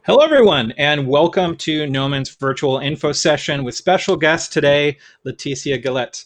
Hello, everyone, and welcome to Gnomon's virtual info session with special guest today, Leticia Gillett.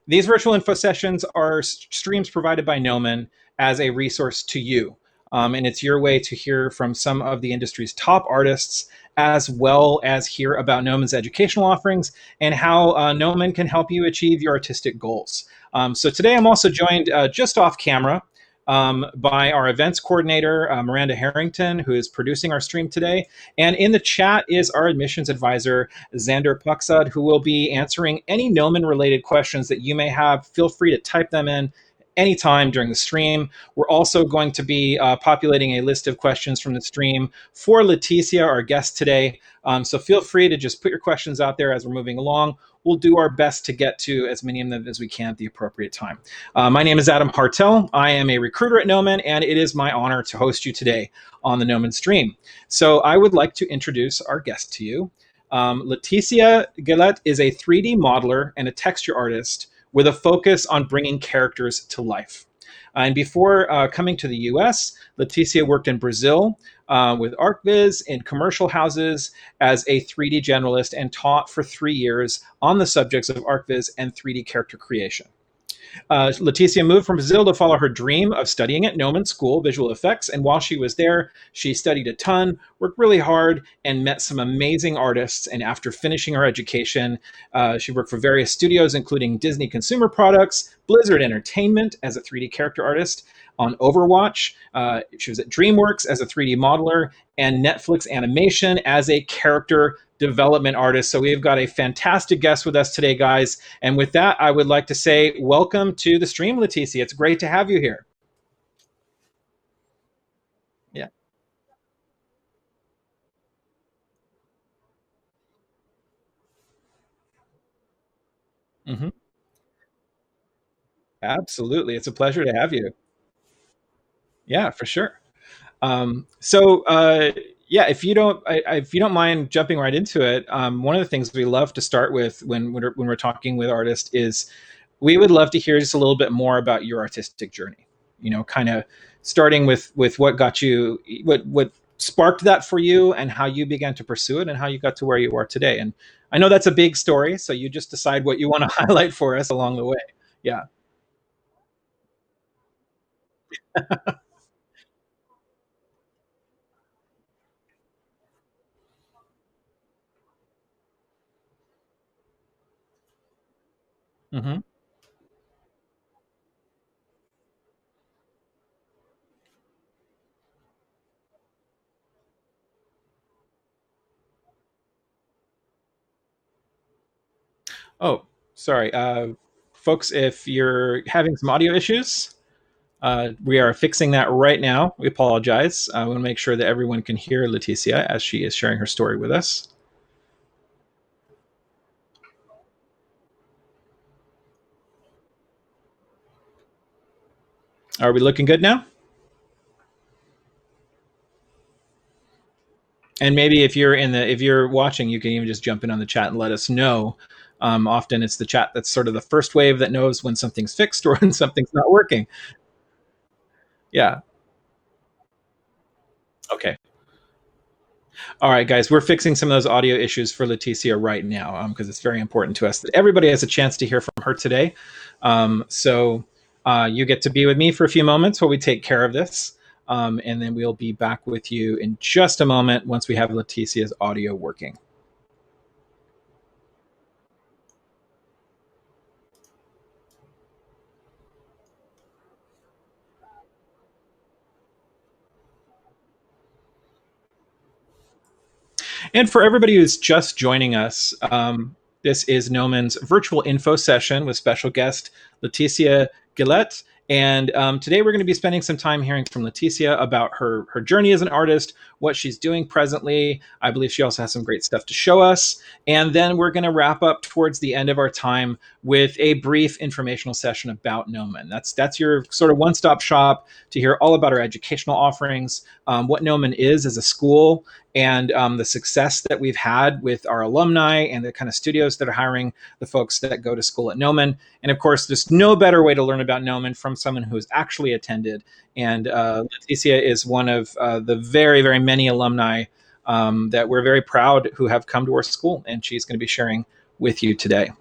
These virtual info sessions are streams provided by Gnomon as a resource to you. And it's your way to hear from some of the industry's top artists, as well as hear about Gnomon's educational offerings and how Gnomon can help you achieve your artistic goals. So today I'm also joined just off camera by our events coordinator, Miranda Harrington, who is producing our stream today. And in the chat is our admissions advisor, Xander Puxad, who will be answering any Gnomon-related questions that you may have. Feel free to type them in anytime during the stream. We're also going to be populating a list of questions from the stream for Leticia, our guest today. So feel free to just put your questions out there as we're moving along. We'll do our best to get to as many of them as we can at the appropriate time. My name is Adam Hartel. I am a recruiter at Gnomon, and it is my honor to host you today on the Gnomon stream. So I would like to introduce our guest to you. Leticia Gillet is a 3D modeler and a texture artist with a focus on bringing characters to life. And before coming to the US, Leticia worked in Brazil with ArcViz in commercial houses as a 3D generalist and taught for 3 years on the subjects of ArcViz and 3D character creation. Leticia moved from Brazil to follow her dream of studying at Gnomon School Visual Effects, and while she was there, she studied a ton, worked really hard, and met some amazing artists. And after finishing her education, she worked for various studios, including Disney Consumer Products, Blizzard Entertainment as a 3D character artist, on Overwatch. She was at DreamWorks as a 3D modeler, and Netflix Animation as a character development artist. So we've got a fantastic guest with us today, guys. And with that, I would like to say welcome to the stream, Leticia. It's great to have you here. Yeah. Hmm. Absolutely. It's a pleasure to have you. Yeah, for sure. Yeah, if you don't mind jumping right into it, one of the things we love to start with when we're talking with artists is we would love to hear just a little bit more about your artistic journey. You know, kind of starting with what got you, what sparked that for you, and how you began to pursue it, and how you got to where you are today. And I know that's a big story, so you just decide what you want to highlight for us along the way. Yeah. Hmm. Oh, sorry, folks. If you're having some audio issues, we are fixing that right now. We apologize. I want to make sure that everyone can hear Leticia as she is sharing her story with us. Are we looking good now? And maybe if you're watching, you can even just jump in on the chat and let us know. Often it's the chat that's sort of the first wave that knows when something's fixed or when something's not working. Yeah. Okay. All right, guys, we're fixing some of those audio issues for Leticia right now because it's very important to us that everybody has a chance to hear from her today. You get to be with me for a few moments while we take care of this. And then we'll be back with you in just a moment once we have Leticia's audio working. And for everybody who's just joining us, this is Gnomon's virtual info session with special guest Leticia Gillet. And today we're going to be spending some time hearing from Leticia about her journey as an artist, what she's doing presently. I believe she also has some great stuff to show us. And then we're going to wrap up towards the end of our time with a brief informational session about Gnomon. That's your sort of one-stop shop to hear all about our educational offerings, what Gnomon is as a school, and the success that we've had with our alumni and the kind of studios that are hiring the folks that go to school at Gnomon. And of course, there's no better way to learn about Gnomon from someone who has actually attended. And Leticia is one of the very, very many alumni that we're very proud who have come to our school, and she's going to be sharing with you today.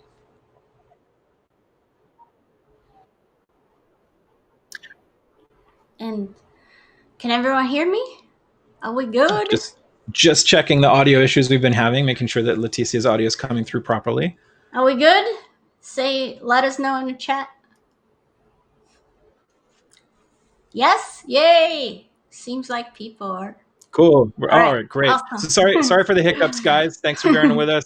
And can everyone hear me? Are we good? Just checking the audio issues we've been having, making sure that Leticia's audio is coming through properly. Are we good? Let us know in the chat. Yes? Yay! Seems like people are. Cool. All right, great. Awesome. So sorry for the hiccups, guys. Thanks for bearing with us.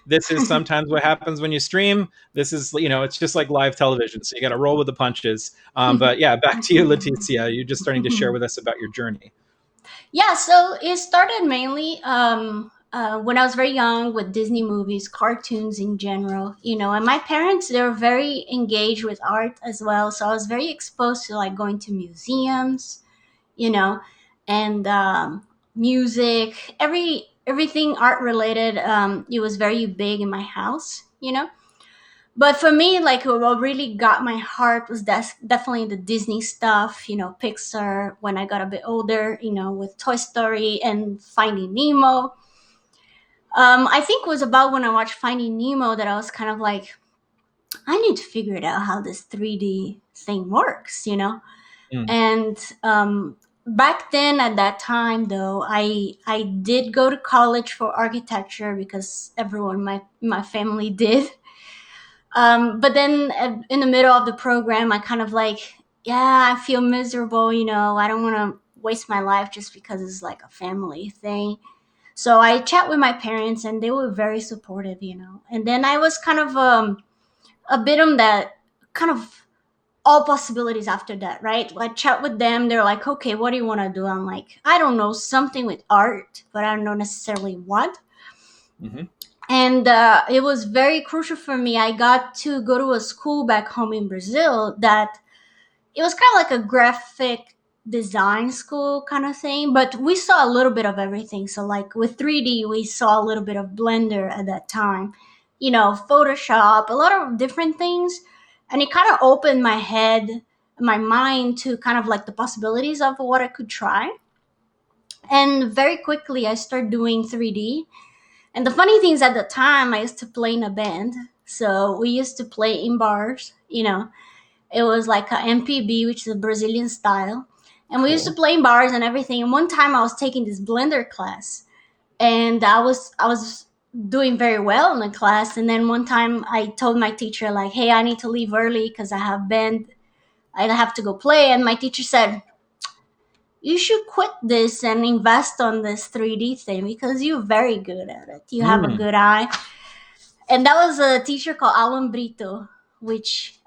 This is sometimes what happens when you stream. This is, it's just like live television, so you got to roll with the punches. But yeah, back to you, Leticia. You're just starting to share with us about your journey. Yeah, so it started mainly when I was very young with Disney movies, cartoons in general, and my parents, they were very engaged with art as well. So I was very exposed to like going to museums, you know, and music, everything art related. It was very big in my house. But for me, like what really got my heart was definitely the Disney stuff, Pixar. When I got a bit older, with Toy Story and Finding Nemo. I think it was about when I watched Finding Nemo that I was kind of like, I need to figure it out how this 3D thing works. And back then, at that time, though, I did go to college for architecture because everyone in my family did. But then in the middle of the program, I kind of like, yeah, I feel miserable. I don't want to waste my life just because it's like a family thing. So I chat with my parents, and they were very supportive. And then I was kind of a bit on that kind of all possibilities after that, right? I chat with them. They're like, okay, what do you want to do? I'm like, I don't know, something with art, but I don't know necessarily what. Mm-hmm. And it was very crucial for me. I got to go to a school back home in Brazil that it was kind of like a graphic design school kind of thing, but we saw a little bit of everything. So like with 3D, we saw a little bit of Blender at that time, Photoshop, a lot of different things. And it kind of opened my head, my mind to kind of like the possibilities of what I could try. And very quickly, I started doing 3D. And the funny thing is, at the time, I used to play in a band. So we used to play in bars. It was like a MPB, which is a Brazilian style. And we used to play in bars and everything. And one time I was taking this Blender class, and I was doing very well in the class. And then one time I told my teacher, like, hey, I need to leave early because I have band. I have to go play. And my teacher said, you should quit this and invest on this 3D thing because you're very good at it. You have a good eye. And that was a teacher called Alan Brito, which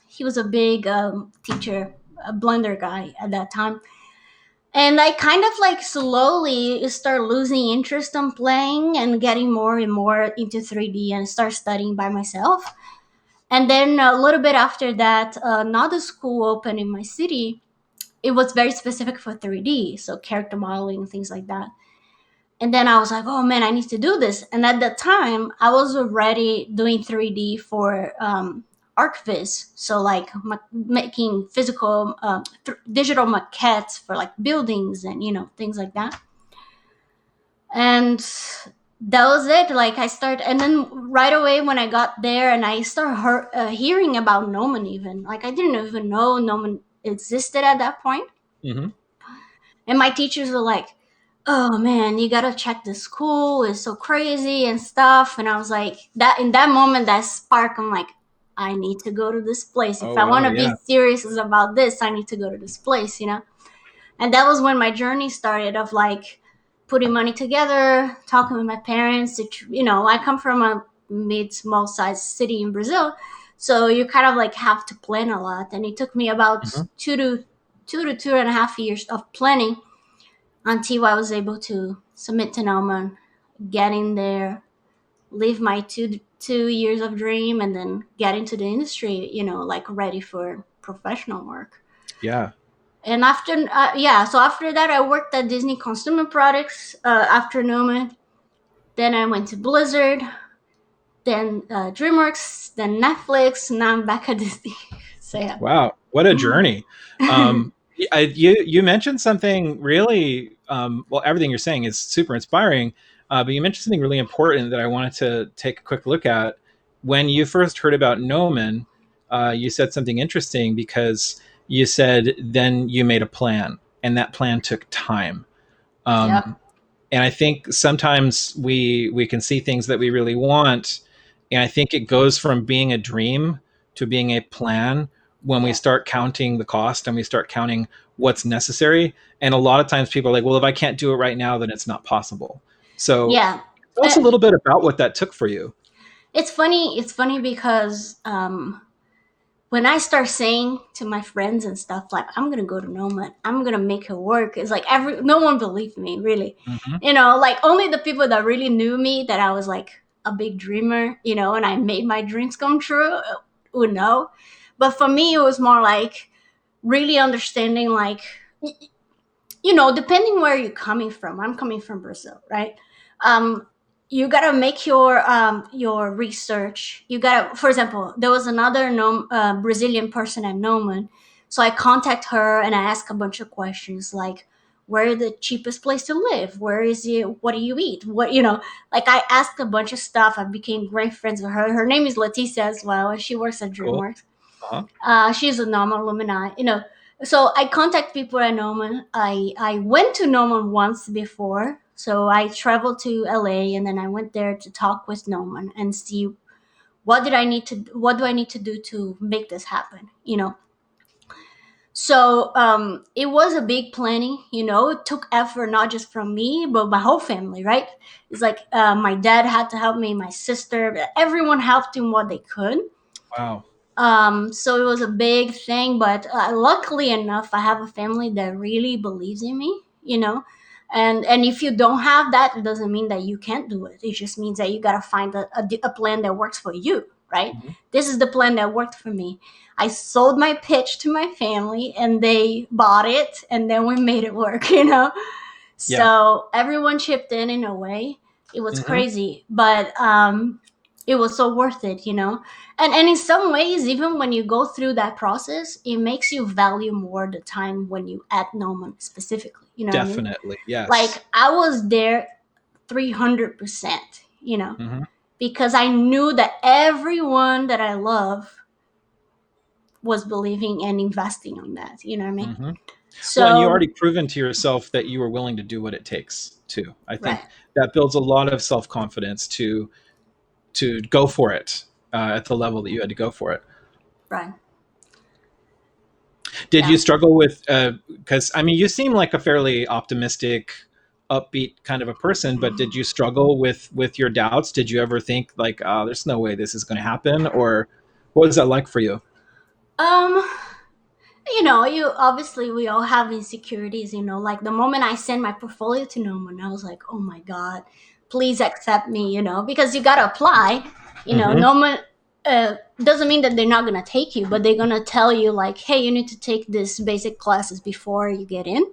he was a big teacher, a Blender guy at that time. And I kind of like slowly start losing interest in playing and getting more and more into 3D and start studying by myself. And then a little bit after that, another school opened in my city. It was very specific for 3D, so character modeling and things like that. And then I was like, oh man, I need to do this. And at that time, I was already doing 3D for ArcViz. So like making physical, digital maquettes for like buildings and, things like that. And that was it. Like I started, and then right away when I got there and I started hearing about Gnomon even, like I didn't even know Gnomon existed at that point. Mm-hmm. And my teachers were like, oh man, you gotta check the school, it's so crazy and stuff. And I was like, that in that moment, that spark, I'm like, I need to go to this place. If I want to be serious about this, I need to go to this place. And that was when my journey started of like putting money together, talking with my parents. I come from a small size city in Brazil, so you kind of like have to plan a lot. And it took me about 2.5 years of planning until I was able to submit to Gnomon, get in there, live my two years of dream, and then get into the industry, like ready for professional work. Yeah. And after, so after that, I worked at Disney Consumer Products after Gnomon. Then I went to Blizzard, then DreamWorks, then Netflix. Now I'm back at Disney. So yeah. Wow, what a journey! You mentioned something really well, everything you're saying is super inspiring. But you mentioned something really important that I wanted to take a quick look at. When you first heard about Gnomon, you said something interesting because you said then you made a plan, and that plan took time. Yep. And I think sometimes we can see things that we really want, and I think it goes from being a dream to being a plan when we Yeah. start counting the cost and we start counting what's necessary. And a lot of times people are like, well, if I can't do it right now, then it's not possible. So Yeah. tell us Uh, a little bit about what that took for you. it's funny. It's funny because when I start saying to my friends and stuff like I'm gonna go to Noma, I'm gonna make it work, it's like no one believed me really. Mm-hmm. Like only the people that really knew me that I was like a big dreamer, and I made my dreams come true would know. But for me, it was more like really understanding like depending where you're coming from. I'm coming from Brazil, right? Um, you gotta make your research. You gotta, for example, there was another Brazilian person at Noman, so I contact her and I ask a bunch of questions like, where is the cheapest place to live? Where is it? What do you eat? Like I asked a bunch of stuff. I became great friends with her. Her name is Leticia as well, and she works at Cool. DreamWorks. Uh-huh. She's a Gnomon alumni. So I contact people at Gnomon. I went to Gnomon once before, so I traveled to LA and then I went there to talk with Gnomon and see what do I need to do to make this happen. So it was a big planning. It took effort not just from me but my whole family. Right? It's like my dad had to help me, my sister, everyone helped in what they could. Wow. So it was a big thing, but luckily enough, I have a family that really believes in me, and if you don't have that, it doesn't mean that you can't do it. It just means that you got to find a plan that works for you, right? Mm-hmm. This is the plan that worked for me. I sold my pitch to my family and they bought it, and then we made it work, Yeah. So everyone chipped in a way. It was Mm-hmm. crazy, but it was so worth it, and in some ways, even when you go through that process, it makes you value more the time when you at Noman specifically. You know what I mean? Definitely. Yes. Like I was there 300%, Mm-hmm. because I knew that everyone that I love was believing and investing on that. You know what I mean? Mm-hmm. Well, and you So already proven to yourself that you were willing to do what it takes too. I right, think that builds a lot of self-confidence to go for it at the level that you had to go for it. right, Did yeah. you struggle with because I mean you seem like a fairly optimistic, upbeat kind of a person, but did you struggle with your doubts? Did you ever think like, oh, there's no way this is going to happen, or what was that like for you? Um, you obviously we all have insecurities. Like the moment I sent my portfolio to Noman, I was like, oh my god, please accept me. Because you gotta apply. Mm-hmm. Noman doesn't mean that they're not gonna take you, but they're gonna tell you like, hey, you need to take this basic classes before you get in.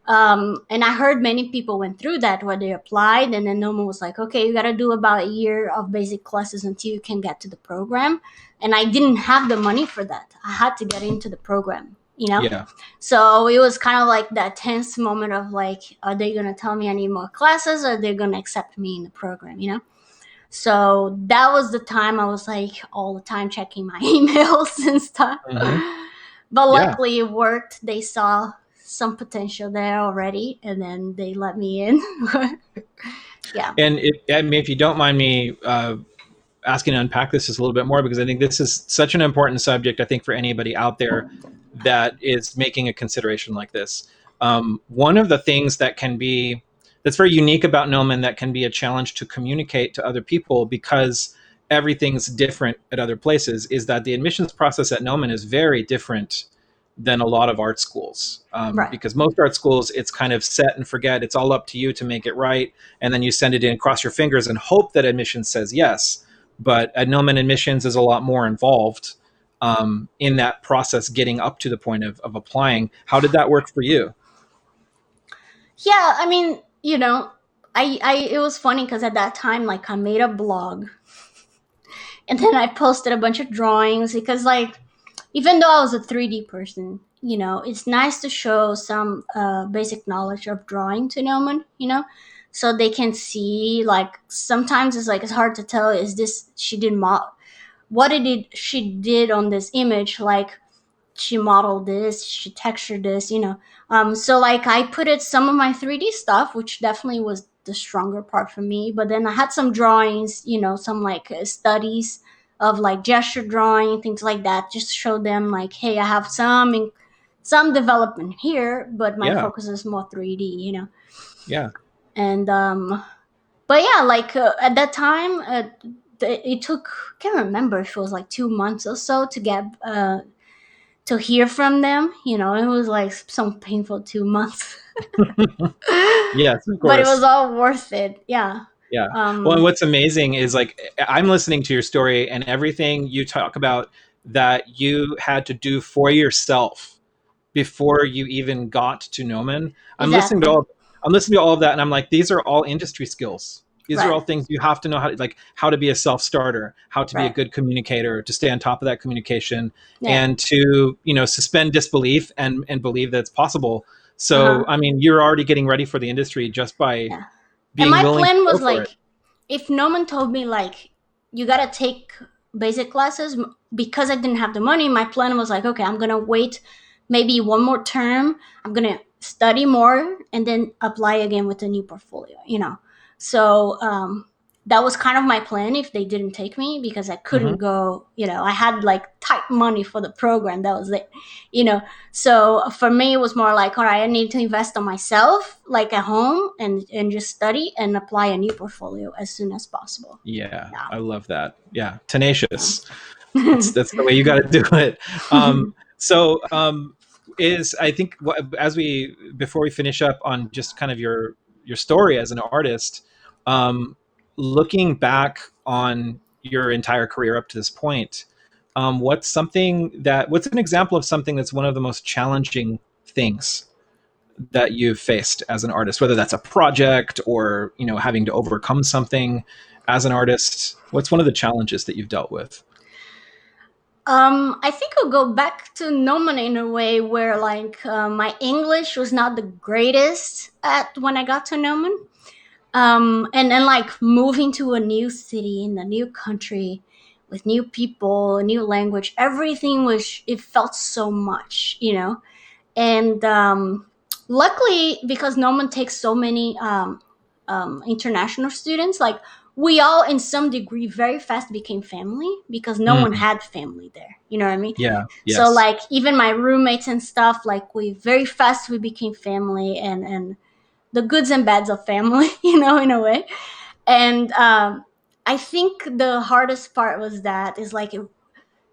And I heard many people went through that where they applied, and then Noma was like, okay, you got to do about a year of basic classes until you can get to the program. And I didn't have the money for that. I had to get into the program. Yeah. So it was kind of like that tense moment of like, are they going to tell me I need more classes, or are they going to accept me in the program? So that was the time I was like all the time checking my emails and stuff. Mm-hmm. But Yeah. luckily it worked. They saw some potential there already, and then they let me in. Yeah. And I mean, if you don't mind me asking to unpack this just a little bit more, because I think this is such an important subject, I think, for anybody out there that is making a consideration like this. One of the things that's very unique about Gnomon that can be a challenge to communicate to other people, because everything's different at other places, is that the admissions process at Gnomon is very different than a lot of art schools. Right. Because most art schools, it's kind of set and forget. It's all up to you to make it right. And then you send it in, cross your fingers, and hope that admissions says yes. But at Gnomon, admissions is a lot more involved in that process, getting up to the point of applying. How did that work for you? Yeah, I mean, I it was funny because at that time, like, I made a blog, and then I posted a bunch of drawings because, like, even though I was a 3D person, it's nice to show some basic knowledge of drawing to Gnomon, so they can see, like, sometimes it's like it's hard to tell, is this she did what she did on this image, like she modeled this, she textured this, so like I put it some of my 3D stuff, which definitely was the stronger part for me, but then I had some drawings, some like studies of like gesture drawing, things like that, just to show them like, hey, I have some development here, but my Yeah. focus is more 3D, Yeah. and but yeah, like at that time, it took, I can't remember if it was like 2 months or so to get to hear from them. It was like some painful 2 months, Yes, of but it was course. all worth it. Yeah. Yeah. Well, and Um, what's amazing is like I'm listening to your story and everything you talk about that you had to do for yourself before you even got to Gnomon. exactly. I'm listening to all of that and I'm like, these are all industry skills. These are Right. all things you have to know how to be a self-starter, how to be a Right. good communicator, to stay on top of that communication Yeah. and to, suspend disbelief and believe that it's possible. Uh So, huh. I mean, you're already getting ready for the industry just by Yeah. And being my willing to plan go was for it. like, if no one told me like you gotta take basic classes, because I didn't have the money, my plan was like, okay, I'm gonna wait maybe one more term, I'm gonna study more and then apply again with a new portfolio, so that was kind of my plan if they didn't take me, because I couldn't Hmm. go, I had like tight money for the program, that was it, you know so for me, it was more like, all right, I need to invest on myself, like at home, and just study and apply a new portfolio as soon as possible. Yeah, Yeah. I love that. Yeah, tenacious. Yeah. That's the way you got to do it. So is I think as we before we finish up on just kind of your story as an artist, um, looking back on your entire career up to this point, what's an example of something that's one of the most challenging things that you've faced as an artist, whether that's a project or having to overcome something as an artist? What's one of the challenges that you've dealt with? I think I'll go back to Noman in a way where, like, my English was not the greatest at when I got to Noman. And then, like, moving to a new city in a new country with new people, a new language, everything it felt so much, And luckily, because Noman takes so many international students, like, we all, in some degree, very fast became family because no one Mm, had family there. You know what I mean? yeah. So, Yes. like, even my roommates and stuff, like, we became family, and the goods and bads of family, in a way. And I think the hardest part was that is like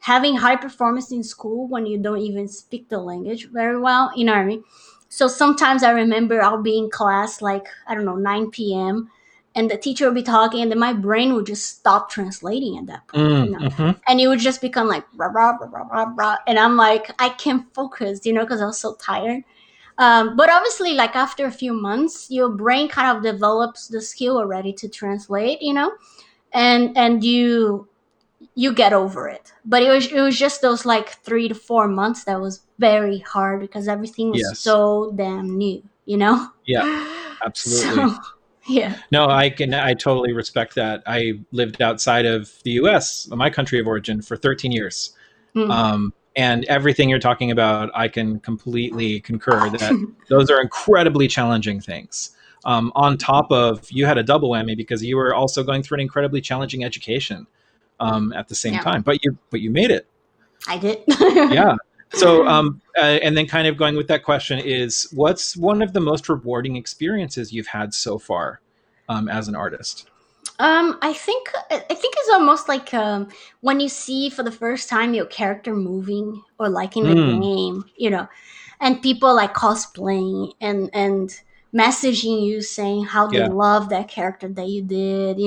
having high performance in school when you don't even speak the language very well. You know what I mean? So sometimes I remember I'll be in class, like, I don't know, 9 p.m., and the teacher would be talking, and then my brain would just stop translating at that point, Mm, hmm. and it would just become like rah, rah, rah, rah, rah, rah. And I'm like, I can't focus, because I was so tired. But obviously, like, after a few months, your brain kind of develops the skill already to translate, and you get over it. But it was just those like 3 to 4 months that was very hard because everything was Yes. so damn new. Yeah. Absolutely. So yeah. No, I totally respect that. I lived outside of the U.S., my country of origin, for 13 years. Mm. And everything you're talking about, I can completely concur that those are incredibly challenging things. On top of, you had a double whammy because you were also going through an incredibly challenging education at the same Yeah, time. But you made it. I did. Yeah. So, and then kind of going with that question is, what's one of the most rewarding experiences you've had so far as an artist? I think it's almost like when you see for the first time your character moving, or like in the Mm, game, and people like cosplaying and messaging you saying how they yeah, love that character that you did,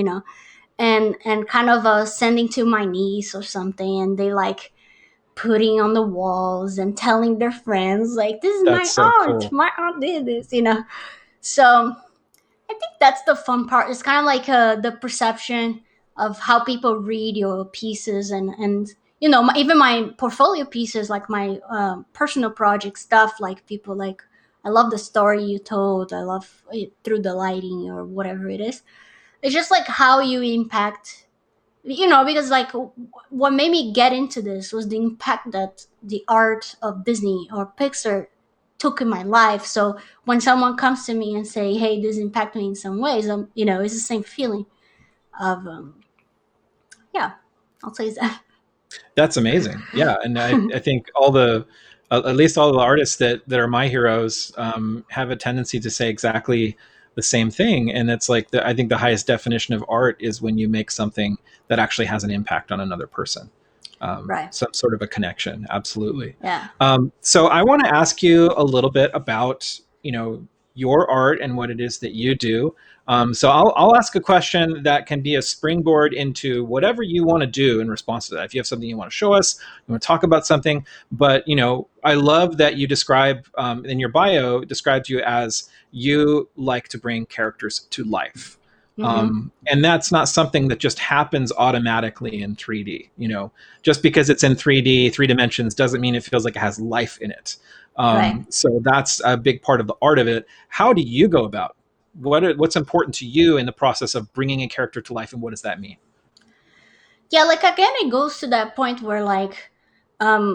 and kind of sending to my niece or something, and they like putting on the walls and telling their friends like, this is that's so cool. my aunt did this, so I think that's the fun part. It's kind of like the perception of how people read your pieces, and even my portfolio pieces, like my personal project stuff, like people like, I love the story you told, I love it through the lighting or whatever it is. It's just like how you impact, because like what made me get into this was the impact that the art of Disney or Pixar took in my life. So when someone comes to me and say, hey, this impacted me in some ways, it's the same feeling of yeah, I'll say that. That's amazing. Yeah, and I think at least all the artists that are my heroes have a tendency to say exactly the same thing, and it's like I think the highest definition of art is when you make something that actually has an impact on another person, Right. some sort of a connection. Absolutely. Yeah. So I want to ask you a little bit about your art and what it is that you do. So I'll ask a question that can be a springboard into whatever you want to do in response to that. If you have something you want to show us, you want to talk about something, but I love that you describe in your bio described you as you like to bring characters to life. Mm-hmm. And that's not something that just happens automatically in 3D. Just because it's in 3D, 3 dimensions, doesn't mean it feels like it has life in it. Right. So that's a big part of the art of it. How do you go about what's important to you in the process of bringing a character to life, and what does that mean? Yeah, like again, it goes to that point where like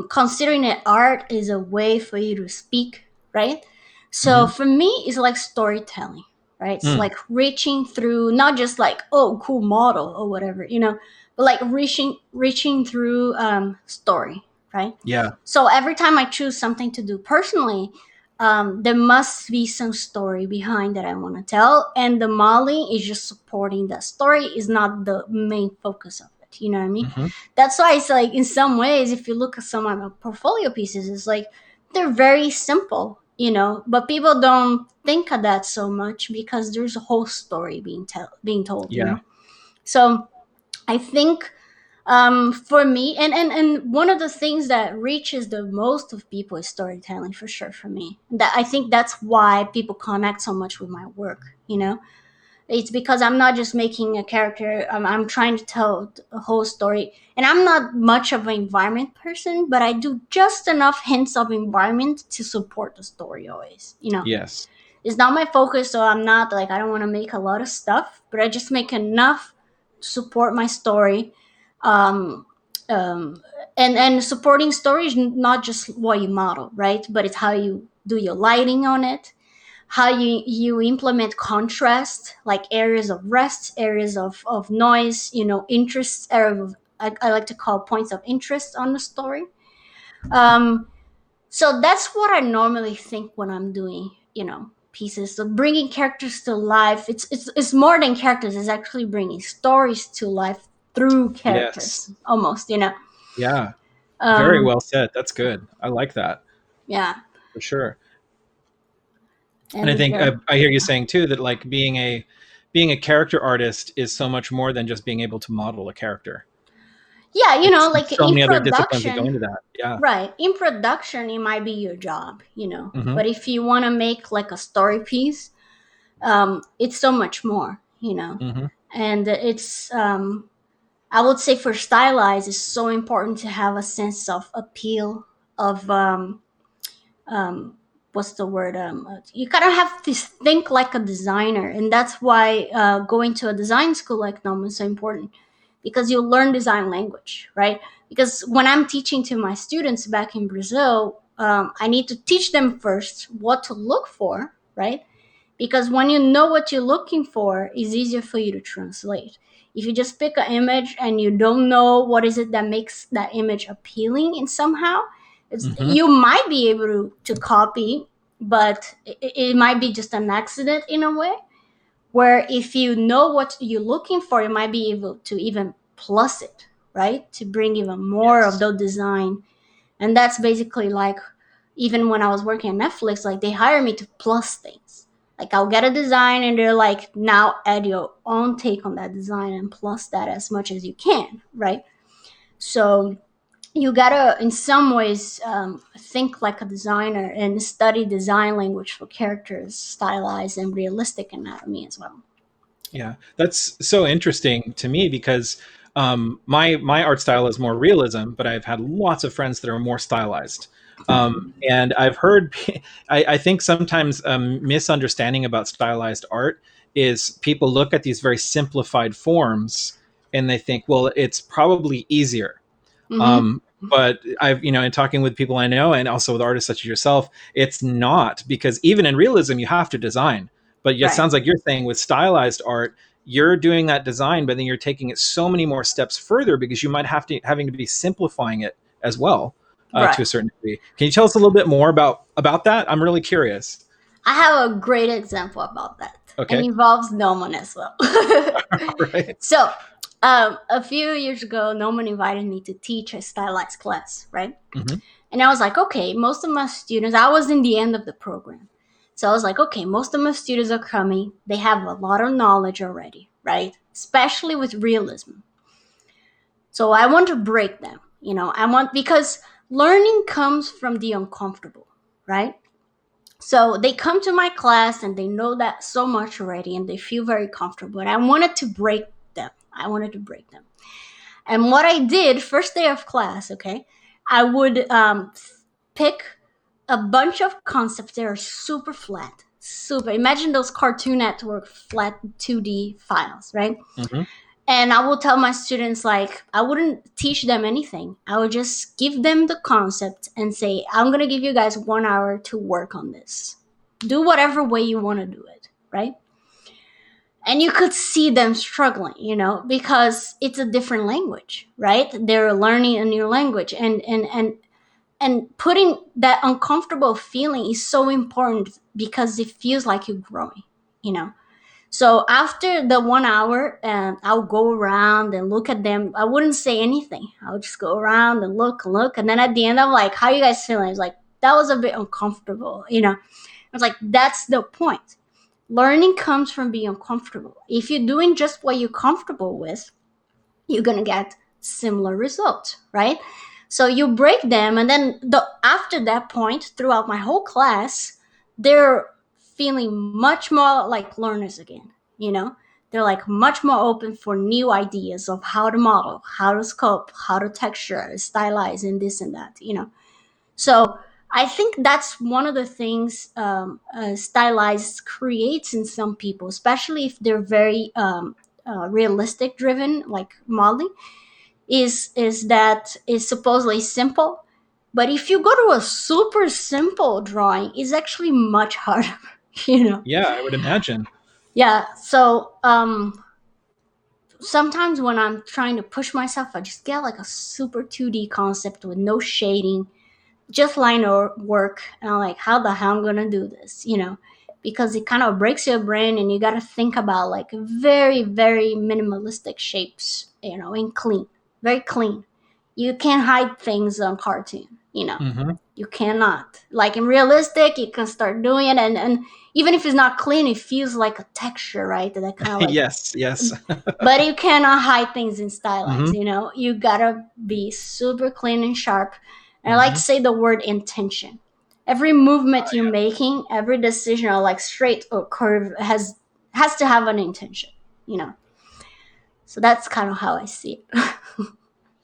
considering that art is a way for you to speak, right? So Mm-hmm. for me, it's like storytelling, right? It's Mm, like reaching through, not just like, oh, cool model or whatever, but like reaching through story, right? yeah. So every time I choose something to do personally, there must be some story behind that I want to tell, and the modeling is just supporting that story. Is not the main focus of it. You know what I mean? Mm-hmm. That's why it's like in some ways, if you look at some of my portfolio pieces, it's like they're very simple, but people don't think of that so much because there's a whole story being told, Yeah. So I think for me, and one of the things that reaches the most of people is storytelling, for sure, for me. That I think that's why people connect so much with my work. It's because I'm not just making a character. I'm trying to tell a whole story, and I'm not much of an environment person, but I do just enough hints of environment to support the story always. Yes. It's not my focus, so I'm not like, I don't want to make a lot of stuff, but I just make enough to support my story. um, um, and supporting story is not just what you model, right? But it's how you do your lighting on it, how you implement contrast, like areas of rest, areas of noise, interests, area of, I like to call points of interest on the story. um, so that's what I normally think when I'm doing, pieces. So bringing characters to life. It's more than characters. It's actually bringing stories to life through characters, Yes. almost. Yeah. Very Um, well said. That's good. I like that yeah, for sure. And and I it's think very I hear you saying too that like being a character artist is so much more than just being able to model a character. yeah. It's Like so in many other disciplines that go production, into that. Yeah. right? In production, it might be your job, Hmm. But if you want to make like a story piece, it's so much more, Hmm. And it's I would say for stylized, it's so important to have a sense of appeal of um, what's the word? You kind of have to think like a designer, and that's why going to a design school like Gnomon is so important, because you learn design language, right? Because when I'm teaching to my students back in Brazil, I need to teach them first what to look for, right? Because when you know what you're looking for, it's easier for you to translate. If you just pick an image and you don't know what is it that makes that image appealing in somehow, Hmm. you might be able to copy, but it might be just an accident in a way. Where if you know what you're looking for, you might be able to even plus it, right? To bring even more of Yes. the design. And that's basically like, even when I was working at Netflix, like they hire me to plus things. Like I'll get a design and they're like, now add your own take on that design and plus that as much as you can, right? So you gotta, in some ways, think like a designer and study design language for characters, stylized and realistic anatomy as well. Yeah. That's so interesting to me because My art style is more realism, but I've had lots of friends that are more stylized. And I've heard, I think sometimes misunderstanding about stylized art is people look at these very simplified forms and they think, well, it's probably easier. Mm-hmm. Um, but I've, in talking with people I know and also with artists such as yourself, it's not, because even in realism, you have to design. But it Right. sounds like you're saying with stylized art, you're doing that design, but then you're taking it so many more steps further because you might having to be simplifying it as well, Right. to a certain degree. Can you tell us a little bit more about that? I'm really curious. I have a great example about that, and Okay. involves Gnomon as well. Right. So, a few years ago, Gnomon invited me to teach a stylized class, right? Hmm. And I was like, okay, most of my students, I was in the end of the program. So I was like, okay, most of my students are coming. They have a lot of knowledge already, right? Especially with realism. So I want to break them, because learning comes from the uncomfortable, right? So they come to my class and they know that so much already and they feel very comfortable. And I wanted to break them. I wanted to break them. And what I did, first day of class, okay, I would pick a bunch of concepts that are super flat. Super. Imagine those Cartoon Network flat 2D files, right? Hmm. And I will tell my students, like, I wouldn't teach them anything. I would just give them the concept and say, I'm going to give you guys 1 hour to work on this. Do whatever way you want to do it, right? And you could see them struggling, because it's a different language, right? They're learning a new language. And putting that uncomfortable feeling is so important because it feels like you're growing, you know? So after the 1 hour, I'll go around and look at them. I wouldn't say anything. I would just go around and look and look. And then at the end, I'm like, how you guys feeling? It's like, that was a bit uncomfortable, I was like, that's the point. Learning comes from being uncomfortable. If you're doing just what you're comfortable with, you're going to get similar results, right? So you break them. And then after that point, throughout my whole class, they're feeling much more like learners again, they're like much more open for new ideas of how to model, how to sculpt, how to texture, stylize, and this and that, So I think that's one of the things stylized creates in some people, especially if they're very realistic driven, like modeling, is that is supposedly simple. But if you go to a super simple drawing, it's actually much harder, you know. Yeah, I would imagine. Yeah. So sometimes when I'm trying to push myself, I just get like a super 2D concept with no shading, just line or work, and I'm like, how the hell I'm gonna do this, because it kind of breaks your brain and you got to think about like very very minimalistic shapes, and clean, very clean. You can't hide things on cartoon, Hmm. you cannot. Like in realistic, you can start doing it, and even if it's not clean, it feels like a texture, right? That kind of like, Yes, yes. but you cannot hide things in Hmm. stylize, you gotta be super clean and sharp. And I like to Hmm. say the word intention. Every movement you're making, every decision, or like straight or curve, has to have an intention, you know so that's kind of how I see it.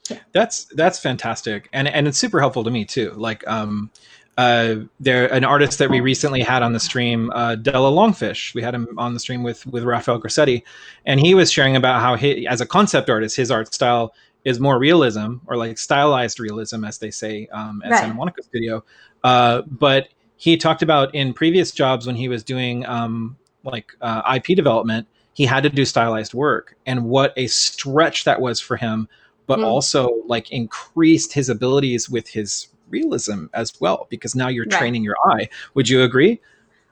Yeah. That's fantastic, and it's super helpful to me too. Like, there an artist that we recently had on the stream, Della Longfish. We had him on the stream with Raphael Grassetti, and he was sharing about how he, as a concept artist, his art style is more realism, or like stylized realism, as they say, at Santa Right. Monica Studio. But he talked about in previous jobs when he was doing IP development, he had to do stylized work, and what a stretch that was for him, but Mm, also like increased his abilities with his realism as well, because now you're right. training your eye. Would you agree?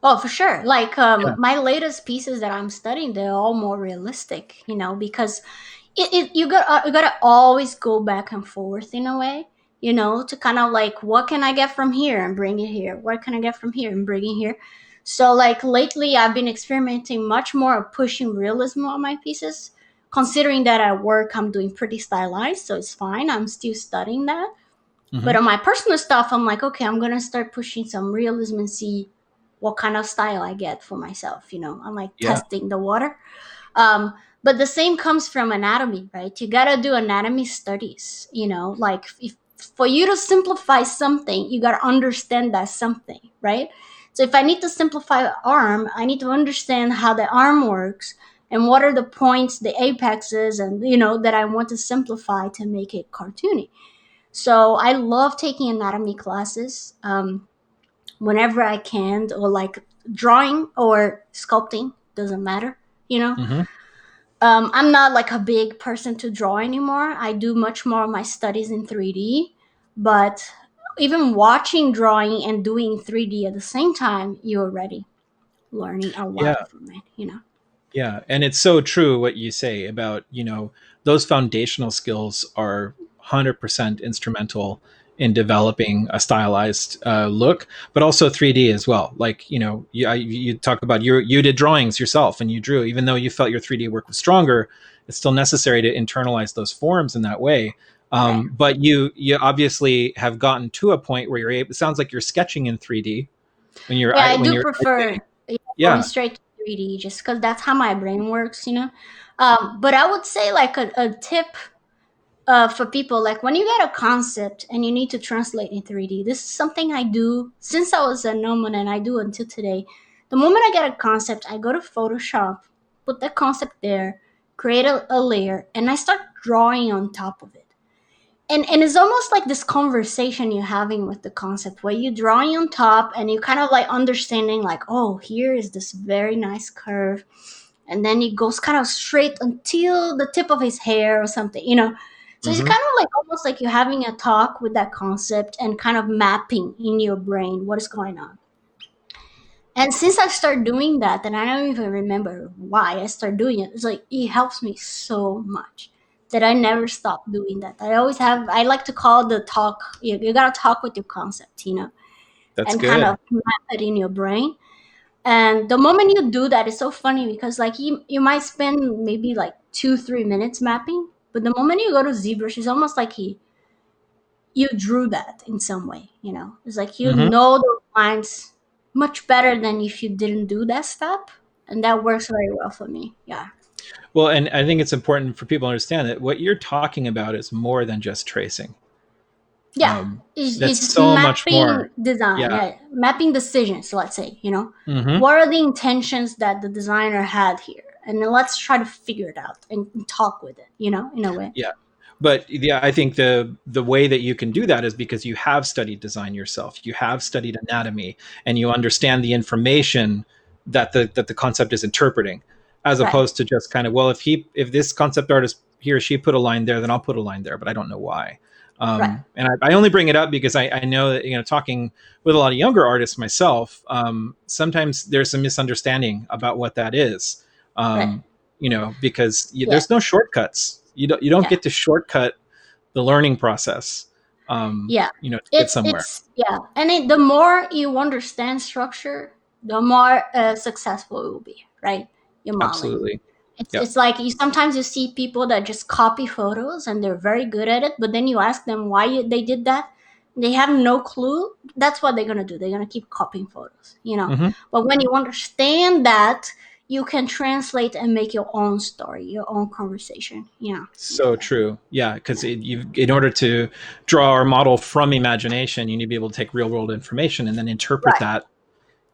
Oh, for sure. Like Yeah. my latest pieces that I'm studying, they're all more realistic, because you gotta always go back and forth in a way, to kind of like, what can I get from here and bring it here? What can I get from here and bring it here? So like lately, I've been experimenting much more of pushing realism on my pieces. Considering that at work I'm doing pretty stylized, so it's fine. I'm still studying that. But Hmm. on my personal stuff, I'm like, okay, I'm gonna start pushing some realism and see what kind of style I get for myself. I'm like Yeah. testing the water. Um, But the same comes from anatomy, right? You gotta do anatomy studies, like if, for you to simplify something, you gotta understand that something, right? So if I need to simplify the arm, I need to understand how the arm works and what are the points, the apexes, and that I want to simplify to make it cartoony. So I love taking anatomy classes whenever I can, or like drawing or sculpting, doesn't matter, you know. Hmm. I'm not like a big person to draw anymore. I do much more of my studies in 3D, but even watching drawing and doing 3D at the same time, you're already learning a Yeah. lot from it. Yeah, and it's so true what you say about, those foundational skills are 100% instrumental in developing a stylized look, but also 3D as well. Like, you talk about you did drawings yourself and you drew, even though you felt your 3D work was stronger, it's still necessary to internalize those forms in that way. Right. But you obviously have gotten to a point where you're able. It sounds like you're sketching in 3D Yeah, I when do you're prefer going yeah. straight to 3D just because that's how my brain works. But I would say like a tip for people, like when you get a concept and you need to translate in 3D. This is something I do since I was a Gnomon, and I do until today. The moment I get a concept, I go to Photoshop, put the concept there, create a layer, and I start drawing on top of it. And it's almost like this conversation you're having with the concept where you're drawing on top and you kind of like understanding like, oh, here is this very nice curve, and then it goes kind of straight until the tip of his hair or something. So it's kind Hmm. of like almost like you're having a talk with that concept and kind of mapping in your brain what is going on. And since I started doing that, and I don't even remember why I started doing it, it's like it helps me so much that I never stop doing that. I like to call the talk, you gotta talk with your concept, That's and kind good. of map it in your brain. And the moment you do that, it's so funny because like you might spend maybe like 2-3 minutes mapping, but the moment you go to ZBrush, it's almost like you drew that in some way. It's like you Hmm. know those lines much better than if you didn't do that step, and that works very well for me. Yeah, Well, and I think it's important for people to understand that what you're talking about is more than just tracing. yeah. Um, that's It's so much mapping more. design, Yeah. yeah, mapping decisions. Let's say, Hmm. what are the intentions that the designer had here, and then let's try to figure it out and talk with it, in a way. Yeah. But yeah, I think the way that you can do that is because you have studied design yourself. You have studied anatomy, and you understand the information that the concept is interpreting, as Right, opposed to just kind of, well, if this concept artist, he or she put a line there, then I'll put a line there, but I don't know why. right, And I only bring it up because I know that, talking with a lot of younger artists myself, sometimes there's a misunderstanding about what that is. right. Because Yeah, there's no shortcuts. You don't yeah. get to shortcut the learning process, Yeah, to get somewhere. it's yeah, and the more you understand structure, the more successful it will be, right? Your modeling. Absolutely. It's Yeah. it's like sometimes you see people that just copy photos and they're very good at it, but then you ask them why they did that, they have no clue. That's what they're gonna do. They're gonna keep copying photos. Hmm. But when you understand that, you can translate and make your own story, your own conversation. In a So way. true. Yeah, because in order to draw or model from imagination, you need to be able to take real world information and then interpret Right, that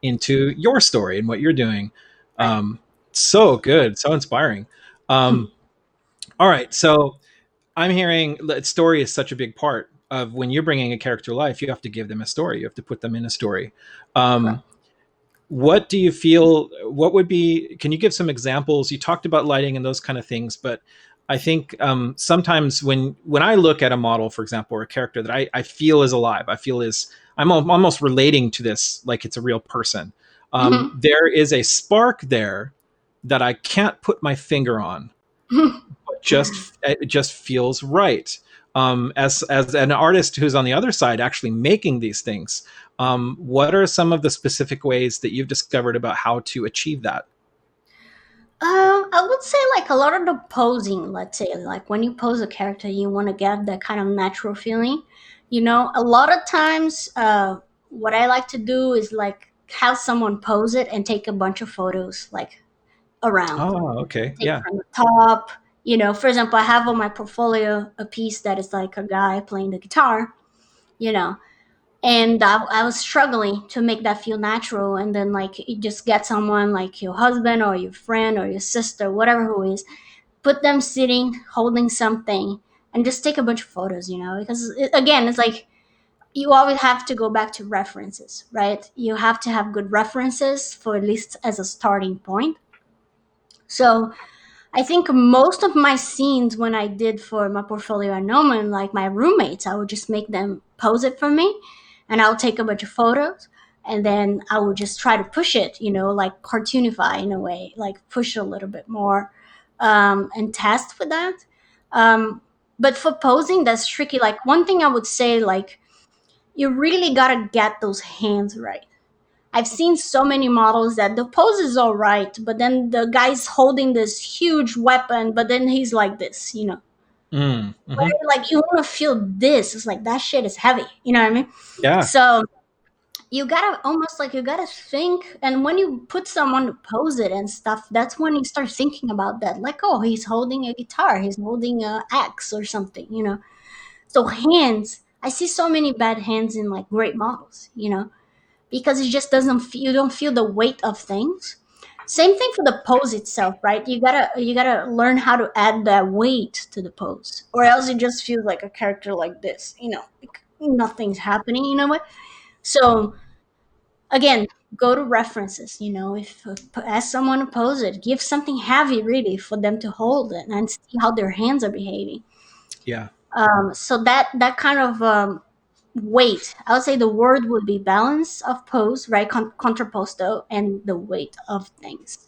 into your story and what you're doing. right. Um, so good, so inspiring. Um, all right, so I'm hearing that story is such a big part of when you're bringing a character to life. You have to give them a story. You have to put them in a story. Um, Correct. what do you feel? What would be? Can you give some examples? You talked about lighting and those kind of things, but I think sometimes when I look at a model, for example, or a character that I feel is alive, I feel is almost relating to this like it's a real person. There is a spark there that I can't put my finger on, just it just feels right. As an artist who's on the other side, actually making these things, what are some of the specific ways that you've discovered about how to achieve that? I would say like a lot of the posing, let's say, like when you pose a character, you want to get that kind of natural feeling. A lot of times, what I like to do is like have someone pose it and take a bunch of photos, like around. Oh, okay. Take Yeah. from the top. For example, I have on my portfolio a piece that is like a guy playing the guitar, you know, and I was struggling to make that feel natural. And then, like, you just get someone like your husband or your friend or your sister, whatever who is, put them sitting holding something, and just take a bunch of photos, because again, it's like you always have to go back to references, right? You have to have good references for at least as a starting point. So I think most of my scenes when I did for my portfolio at Gnomon, like my roommates, I would just make them pose it for me, and I'll take a bunch of photos, and then I would just try to push it, like cartoonify in a way, like push a little bit more, and test with that. But for posing, that's tricky. Like, one thing I would say, like, you really gotta get those hands right. I've seen so many models that the pose is all right, but then the guy's holding this huge weapon, but then he's like this, Mm, Where, hmm. like, you want to feel this. It's like that shit is heavy. You know what I mean? Yeah. So you gotta almost like you gotta think, and when you put someone to pose it and stuff, that's when you start thinking about that. Like, oh, he's holding a guitar, he's holding a axe or something. So hands, I see so many bad hands in like great models, because it just doesn't you don't feel the weight of things. Same thing for the pose itself, right? You gotta learn how to add that weight to the pose, or else it just feels like a character like this, like nothing's happening. You know what? So again, go to references. If ask someone to pose it, give something heavy really for them to hold it and see how their hands are behaving. Yeah. So that kind of weight, I would say the word would be balance of pose, right? Contrapposto, and the weight of things.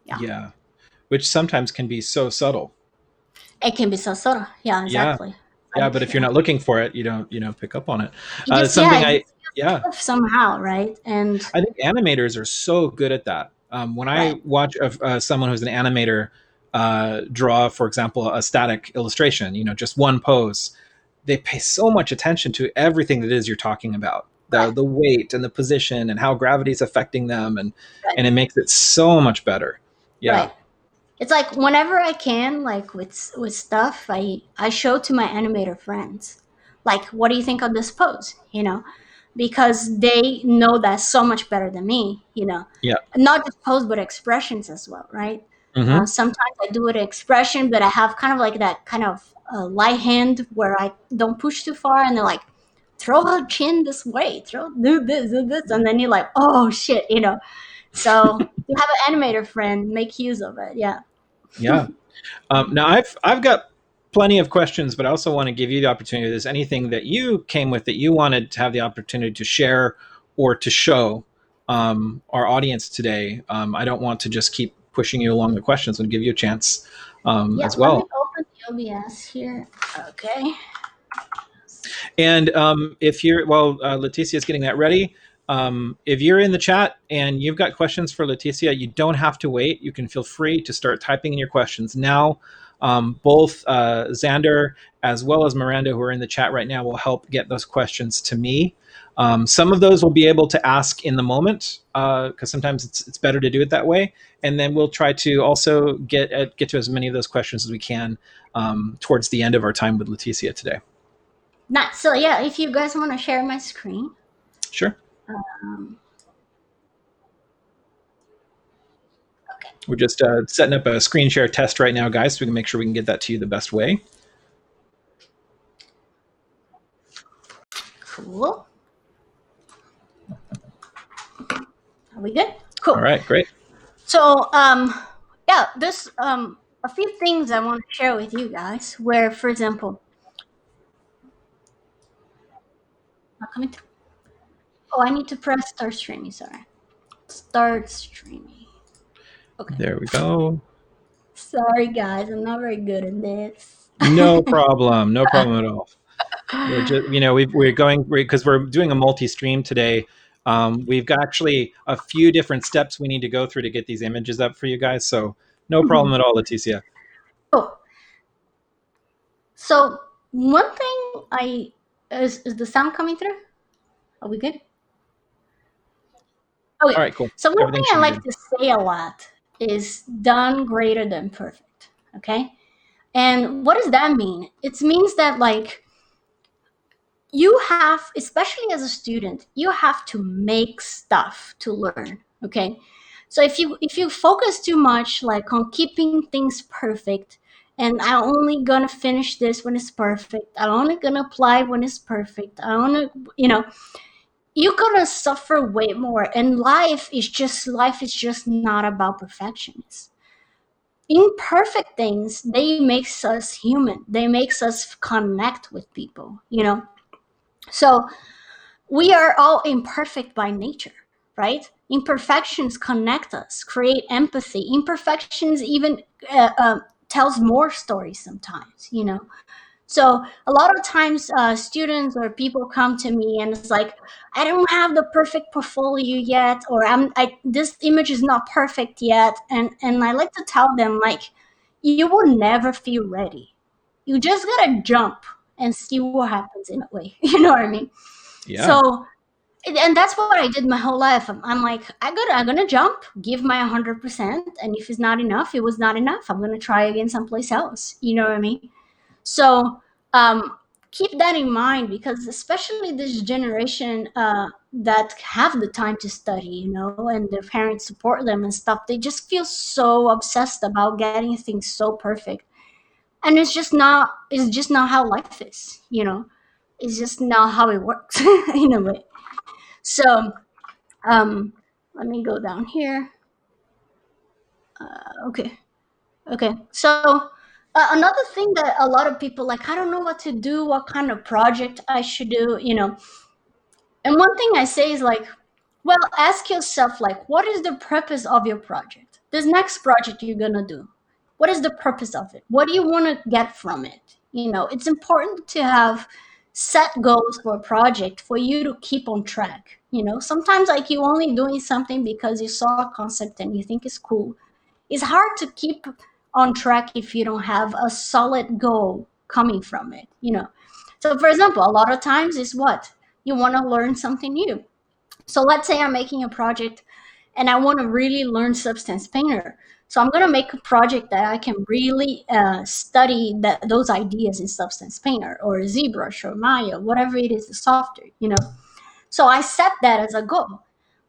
Yeah, Yeah. Which sometimes can be so subtle. it can be so subtle. Yeah, Yeah. exactly. Yeah. Like, But if you're not looking for it, you don't pick up on it. it just, yeah, Something it I, just yeah, feels stiff somehow, right? And I think animators are so good at that. When I right, watch someone who's an animator draw, for example, a static illustration, just one pose, they pay so much attention to everything that is you're talking about, the right, the weight and the position and how gravity is affecting them, and right, and it makes it so much better. Yeah. right. It's like whenever I can, like with stuff, I show to my animator friends, like, what do you think of this pose? Because they know that so much better than me. Yeah. Not just pose, but expressions as well, right? Hmm. Sometimes I do it expression, but I have kind of like that kind of light hand where I don't push too far, and they're like, throw her chin this way, do this, and then you're like, oh shit. So you have an animator friend, make use of it. Yeah. Yeah. Now I've got plenty of questions, but I also want to give you the opportunity. If there's anything that you came with that you wanted to have the opportunity to share or to show our audience today, I don't want to just keep pushing you along the questions and give you a chance Yeah, as let me well. open the OBS here. Okay. And if you're, well, Leticia is getting that ready. If you're in the chat and you've got questions for Leticia, you don't have to wait. You can feel free to start typing in your questions now. Both Xander as well as Miranda, who are in the chat right now, will help get those questions to me. Some of those we'll be able to ask in the moment, because sometimes it's better to do it that way. And then we'll try to also get to as many of those questions as we can towards the end of our time with Leticia today. Not so, yeah, if you guys want to share my screen. Sure. Um, okay, We're just setting up a screen share test right now, guys, so we can make sure we can get that to you the best way. cool. Are we good? All Cool. right, great. So, yeah, there's a few things I want to share with you guys. Where, for example, not coming through. Oh, I need to press start streaming. Sorry, start streaming. Okay. There we go. Sorry, guys, I'm not very good at this. No problem. No problem at all. We're just, we're going, because we're doing a multi-stream today. We've got actually a few different steps we need to go through to get these images up for you guys. So no problem at all, Leticia. Oh, so one thing is the sound coming through? Are we good? Okay. All right, cool. So one thing Everything I should be like good. to say a lot is done greater than perfect. Okay. And what does that mean? It means that, like, you have, especially as a student, you have to make stuff to learn. Okay. So if you focus too much, like, on keeping things perfect, and I'm only gonna finish this when it's perfect, I'm only gonna apply when it's perfect, I only, you're gonna suffer way more. And life is just not about perfections. Imperfect things, they makes us human, they makes us connect with people. So we are all imperfect by nature, right? Imperfections connect us, create empathy. Imperfections even tells more stories sometimes. So a lot of times, students or people come to me and it's like, I don't have the perfect portfolio yet, or this image is not perfect yet, and I like to tell them, like, you will never feel ready. You just gotta jump and see what happens in a way. You know what I mean? Yeah. So, and that's what I did my whole life. I'm like, I'm gonna jump, give my 100%, and if it's not enough, it was not enough. I'm gonna try again someplace else. You know what I mean? So, keep that in mind, because especially this generation, that have the time to study, and their parents support them and stuff, they just feel so obsessed about getting things so perfect, and it's just not how life is. It's just not how it works in a way. So, um, let me go down here. Okay. Okay. So, another thing that a lot of people, like, I don't know what to do, what kind of project I should do. And one thing I say is, like, well, ask yourself, like, what is the purpose of your project? This next project you're going to do, what is the purpose of it? What do you want to get from it? It's important to have set goals for a project for you to keep on track. Sometimes, like, you only doing something because you saw a concept and you think it's cool. It's hard to keep on track if you don't have a solid goal coming from it. So, for example, a lot of times is what you want to learn something new. So let's say I'm making a project and I want to really learn Substance Painter. So I'm going to make a project that I can really study those ideas in Substance Painter or ZBrush or Maya, whatever it is, the software. So I set that as a goal.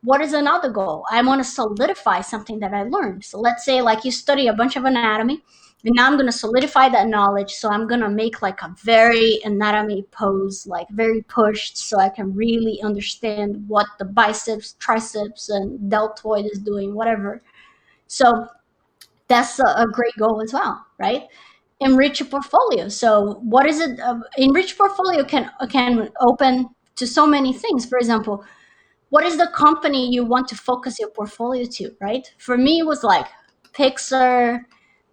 What is another goal? I want to solidify something that I learned. So let's say, like, you study a bunch of anatomy, and now I'm going to solidify that knowledge. So I'm going to make, like, a very anatomy pose, like very pushed, so I can really understand what the biceps, triceps, and deltoid is doing, whatever. So that's a great goal as well, right? Enrich your portfolio. So what is it? Enrich portfolio can open to so many things. For example, what is the company you want to focus your portfolio to, right? For me, it was like Pixar,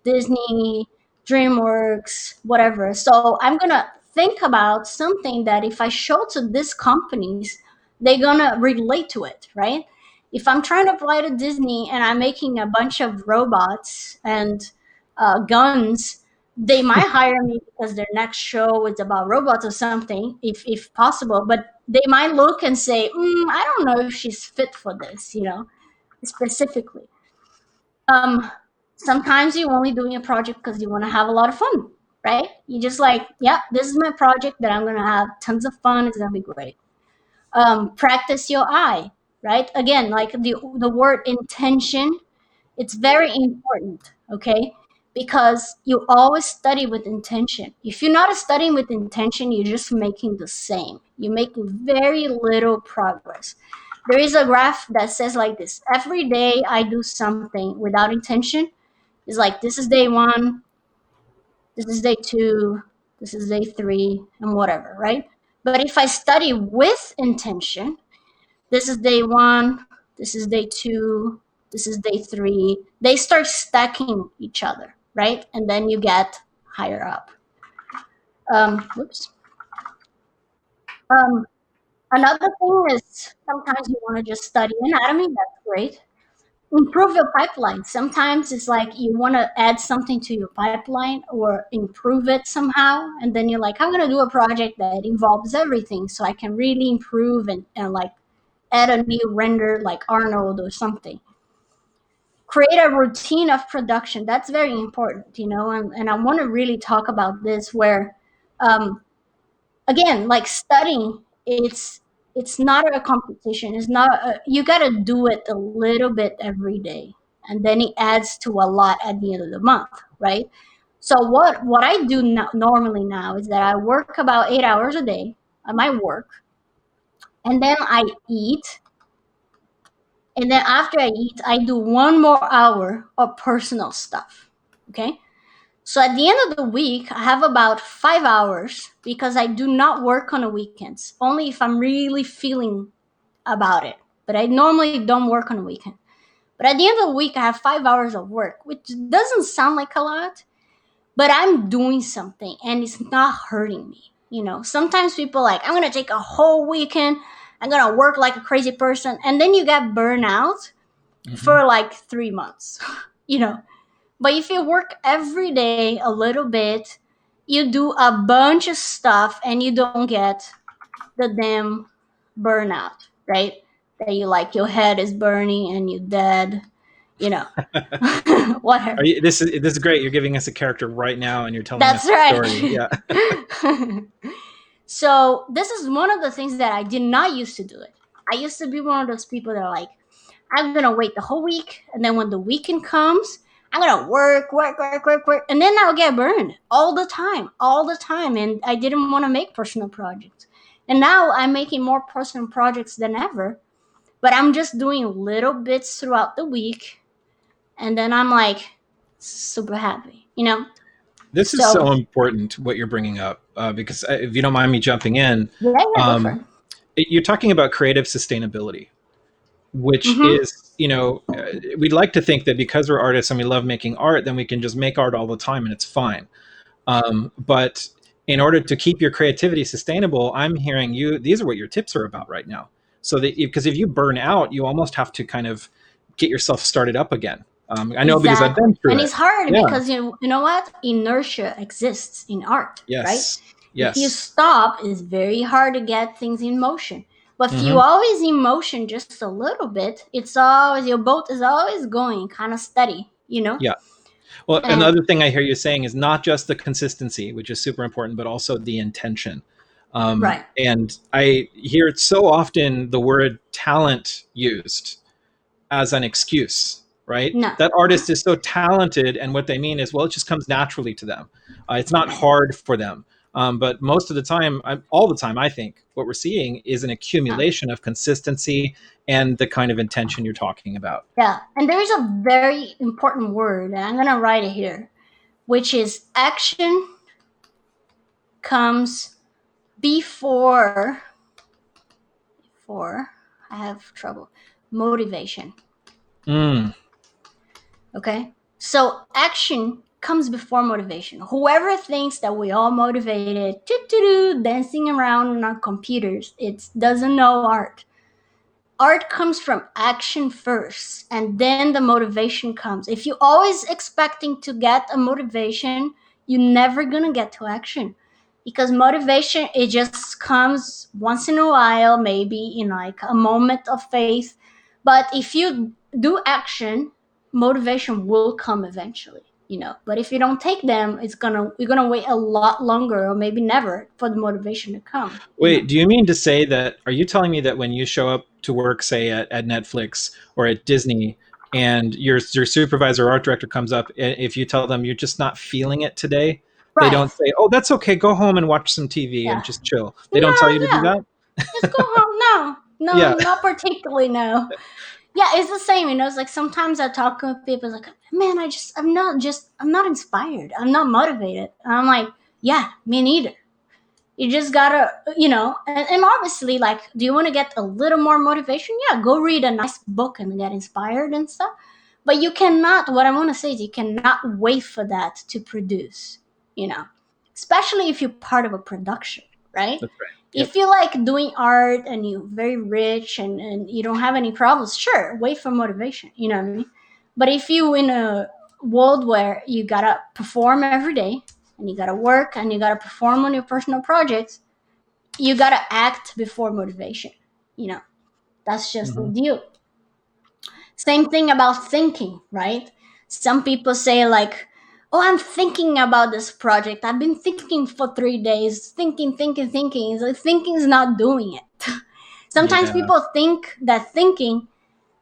Disney, DreamWorks, whatever. So I'm gonna think about something that if I show to these companies, they're gonna relate to it, right? If I'm trying to apply to Disney and I'm making a bunch of robots and guns, they might hire me because their next show is about robots or something, if possible. But they might look and say, I don't know if she's fit for this, specifically. Um, Sometimes you're only doing a project because you want to have a lot of fun, right? You just like, yeah, this is my project that I'm going to have tons of fun. It's going to be great. Practice your eye, right? Again, like the word intention, it's very important, okay? Because you always study with intention. If you're not studying with intention, you're just making the same. You're making very little progress. There is a graph that says like this: every day I do something without intention. It's like, this is day one, this is day two, this is day three, and whatever, right? But if I study with intention, this is day one, this is day two, this is day three. They start stacking each other, right? And then you get higher up. Whoops. Um, Another thing is, sometimes you want to just study anatomy. That's great. Improve your pipeline. Sometimes it's like you want to add something to your pipeline or improve it somehow. And then you're like, I'm going to do a project that involves everything so I can really improve and like add a new render like Arnold or something. create a routine of production. That's very important, and I want to really talk about this where, um, again, like studying, it's not a competition. It's not you got to do it a little bit every day, and then it adds to a lot at the end of the month, right? So what I do normally now is that I work about 8 hours a day at my work, and then I eat, and then after I eat, I do 1 more hour of personal stuff. Okay. So at the end of the week, I have about 5 hours because I do not work on the weekends, only if I'm really feeling about it. But I normally don't work on the weekend. But at the end of the week, I have 5 hours of work, which doesn't sound like a lot, but I'm doing something and it's not hurting me. Sometimes people like, I'm going to take a whole weekend. I'm going to work like a crazy person. And then you get burnout for like 3 months, you know. But if you work every day a little bit, you do a bunch of stuff and you don't get the damn burnout, right? That you like your head is burning and you're dead, you know. Whatever. This is great. You're giving us a character right now, and you're telling us That's a story. right. Yeah. So this is one of the things that I did not used to do it. I used to be one of those people that are like, I'm gonna wait the whole week, and then when the weekend comes, I'm gonna work, and then I'll get burned all the time, and I didn't want to make personal projects. And now I'm making more personal projects than ever, but I'm just doing little bits throughout the week, and then I'm like super happy. This is So so important what you're bringing up, because if you don't mind me jumping in, yeah, yeah, go for um, you're talking about creative sustainability, it. which Mm-hmm. is, we'd like to think that because we're artists and we love making art, then we can just make art all the time and it's fine. But in order to keep your creativity sustainable, I'm hearing these are what your tips are about right now. So that, because if you burn out, you almost have to kind of get yourself started up again. I know because I've Exactly. been through And it. it's hard Yeah. because you know what? Inertia exists in art, right? Yes. If you Yes. stop, it's very hard to get things in motion. But if you Hmm. always in motion just a little bit, it's always your boat is always going kind of steady. Yeah. Well, and the And other thing I hear you saying is not just the consistency, which is super important, but also the intention. right. And I hear it so often, the word talent used as an excuse, right? No. That artist is so talented, and what they mean is, well, it just comes naturally to them. It's not Right. hard for them. But most of the time, all the time, I think what we're seeing is an No. accumulation of consistency and the kind of intention you're talking about. Yeah. And there is a very important word, and I'm gonna write it here, which is action comes before before I have trouble. Motivation. Mm, Okay. So action comes before motivation. Whoever thinks that we all motivated, dancing around on our computers, it doesn't know art. Art comes from action first, and then the motivation comes. If you're always expecting to get a motivation, you're never gonna get to action, because motivation, it just comes once in a while, maybe in like a moment of faith. But if you do action, motivation will come eventually. But if you don't take them, you're gonna wait a lot longer, or maybe never, for the motivation to come. Wait, do you mean to say that, are you telling me that when you show up to work, say at Netflix or at Disney, and your supervisor or art director comes up, if you tell them you're just not feeling it today, they Right. don't say, oh, that's okay, go home and watch some TV and Yeah. just chill. They don't tell No, you to do yeah. that? Just go home. No, Yeah. no, not particularly. No. Yeah, it's the same. It's like sometimes I talk with people like, man, I'm not inspired. I'm not motivated. And I'm like, yeah, me neither. You just gotta, and obviously, like, do you want to get a little more motivation? Yeah, go read a nice book and get inspired and stuff. But you cannot, what I want to say is, you cannot wait for that to produce, you know, especially if you're part of a production, right? That's right. Yep. If you like doing art and you're very rich and you don't have any problems, sure, wait for motivation, you know what I mean? But if you in a world where you gotta perform every day, and you gotta work and you gotta perform on your personal projects, you gotta act before motivation. You know, that's just the Hmm. deal. Same thing about thinking, right? Some people say, like, oh, I'm thinking about this project. I've been thinking for 3 days, thinking. It's like thinking's not doing it. Sometimes Yeah. people think that thinking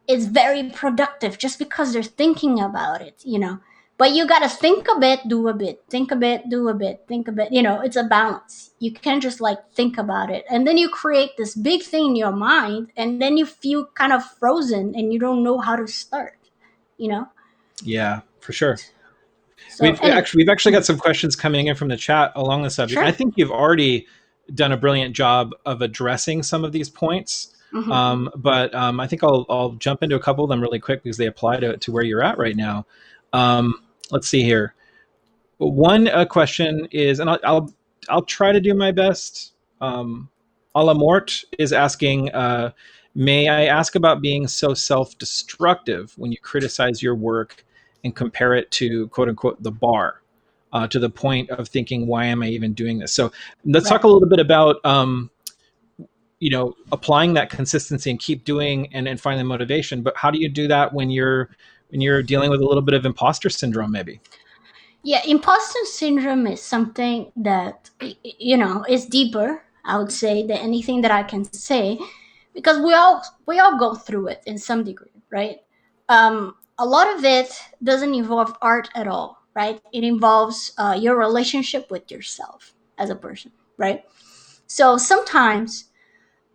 is very productive just because they're thinking about it, But you gotta think a bit, do a bit, think a bit, do a bit, think a bit. It's a balance. You can't just like think about it. And then you create this big thing in your mind, and then you feel kind of frozen and you don't know how to start, you know? Yeah, for sure. So, anyway. We've actually got some questions coming in from the chat along the subject. Sure. I think you've already done a brilliant job of addressing some of these points. Mm-hmm. But I think I'll jump into a couple of them really quick because they apply to where you're at right now. Let's see here. One question is, and I'll try to do my best. A la Mort is asking, may I ask about being so self-destructive when you criticize your work and compare it to quote unquote the bar, to the point of thinking, why am I even doing this? So let's talk Right. a little bit about applying that consistency and keep doing and find the motivation. But how do you do that when you're dealing with a little bit of imposter syndrome, maybe? Yeah, imposter syndrome is something that, is deeper, I would say, than anything that I can say, because we all go through it in some degree, right? A lot of it doesn't involve art at all, right? It involves your relationship with yourself as a person, right? So sometimes,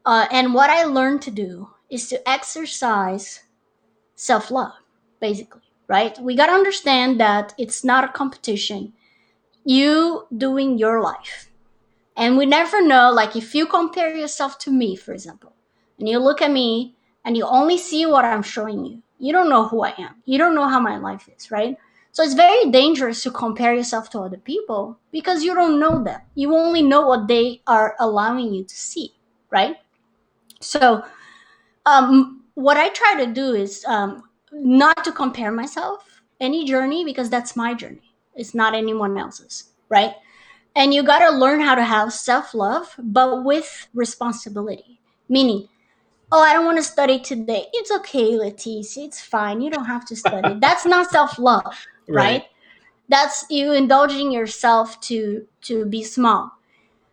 and what I learned to do is to exercise self love, basically, right? We got to understand that it's not a competition. You doing your life. And we never know, like, if you compare yourself to me, for example, and you look at me and you only see what I'm showing you, you don't know who I am. You don't know how my life is, right? So it's very dangerous to compare yourself to other people because you don't know them. You only know what they are allowing you to see, right? So what I try to do is not to compare myself any journey, because that's my journey. It's not anyone else's, right? And you got to learn how to have self love, but with responsibility. Meaning, oh, I don't want to study today. It's okay, Leticia. It's fine. You don't have to study. That's not self love, Right. right? That's you indulging yourself to be small.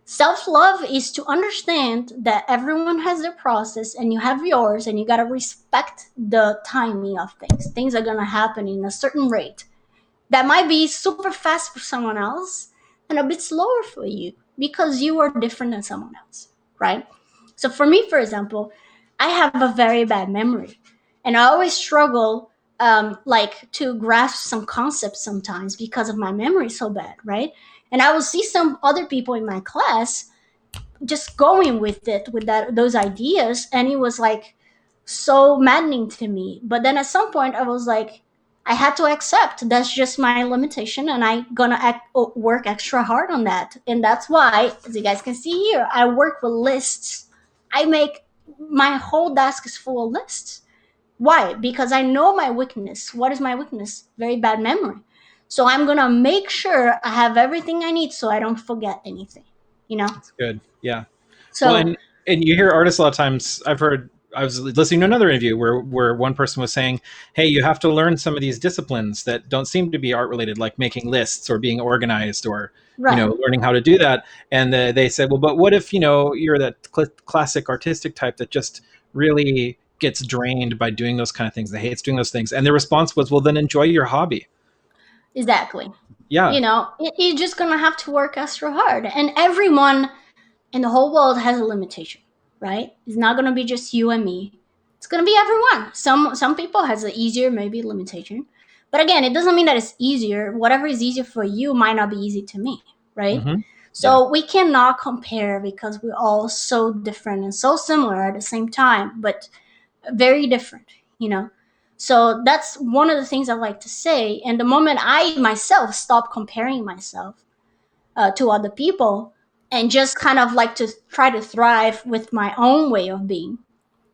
Self love is to understand that everyone has their process and you have yours, and you got to respect the timing of things. Things are going to happen in a certain rate that might be super fast for someone else and a bit slower for you because you are different than someone else, right? So for me, for example, I have a very bad memory, and I always struggle like to grasp some concepts sometimes because of my memory so bad, right? And I will see some other people in my class just going with it with those ideas, and it was like so maddening to me. But then at some point I was like, I had to accept that's just my limitation, and I gonna work extra hard on that. And that's why, as you guys can see here, I work with lists. I make my whole desk is full of lists. Why? Because I know my weakness. What is my weakness? Very bad memory. So I'm gonna make sure I have everything I need so I don't forget anything, you know That's good. Yeah. Well, so and you hear artists a lot of times. I was listening to another interview where one person was saying, "Hey, you have to learn some of these disciplines that don't seem to be art related, like making lists or being organized or right. learning how to do that." And they said, "Well, but what if you're that classic artistic type that just really gets drained by doing those kind of things, that hates doing those things?" And the response was, "Well, then enjoy your hobby." Exactly. Yeah. You're just gonna have to work extra hard, and everyone in the whole world has a limitation, right? It's not gonna be just you and me. It's gonna be everyone. Some people has an easier maybe limitation, but again, it doesn't mean that it's easier. Whatever is easier for you might not be easy to me, right? Hmm. Yeah. So we cannot compare because we're all so different and so similar at the same time, but very different, you know. So that's one of the things I like to say. And the moment I myself stop comparing myself to other people and just kind of like to try to thrive with my own way of being,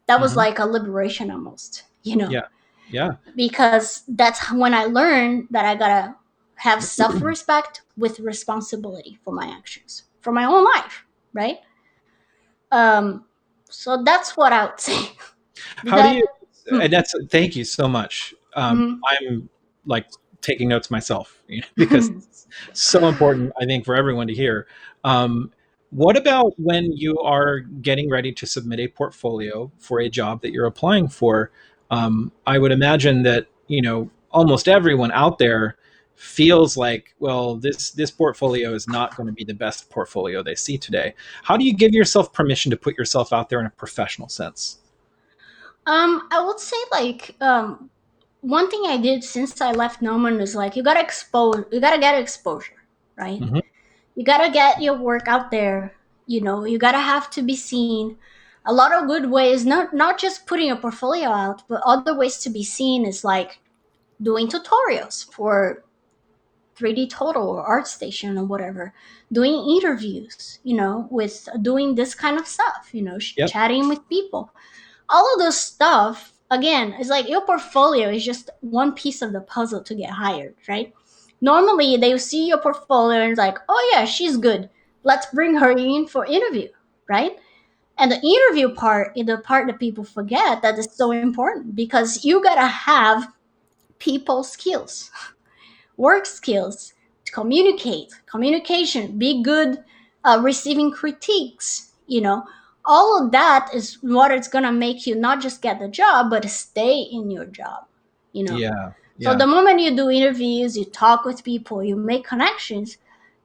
that was Hmm. like a liberation almost, you know, Yeah. Yeah. because that's when I learned that I gotta have self-respect with responsibility for my actions, for my own life, right? um so that's what I would say. Did How do you that? Hmm. and that's thank you so much. Mhm. I'm like taking notes myself, because it's so important, I think, for everyone to hear. Um, what about when you are getting ready to submit a portfolio for a job that you're applying for? I would imagine that almost everyone out there feels like, well, this portfolio is not going to be the best portfolio they see today. How do you give yourself permission to put yourself out there in a professional sense? I would say like one thing I did since I left Gnomon is like you gotta get exposure, right? Hmm. You gotta get your work out there. You gotta have to be seen. A lot of good ways, not just putting a portfolio out, but other ways to be seen is like doing tutorials for 3D Total or ArtStation or whatever, doing interviews, with doing this kind of stuff, Yep. chatting with people. All of those stuff, again, is like your portfolio is just one piece of the puzzle to get hired, right? Normally, they see your portfolio and it's like, oh yeah, she's good. Let's bring her in for interview, right? And the interview part is the part that people forget that is so important because you gotta have people skills, work skills, to communication, be good, receiving critiques, all of that is what it's going to make you not just get the job, but stay in your job, you know. Yeah. So Yeah. the moment you do interviews, you talk with people, you make connections,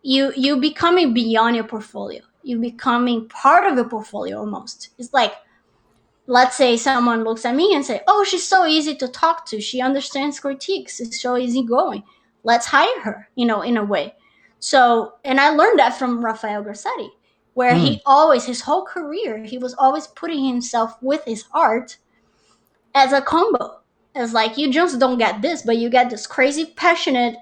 you becoming beyond your portfolio. You becoming part of your portfolio almost. It's like, let's say someone looks at me and say, "Oh, she's so easy to talk to. She understands critiques. It's so easygoing. Let's hire her." In a way. So, and I learned that from Rafael Grassetti, where Mm. he always, his whole career, he was always putting himself with his art as a combo. As like, you just don't get this, but you get this crazy passionate,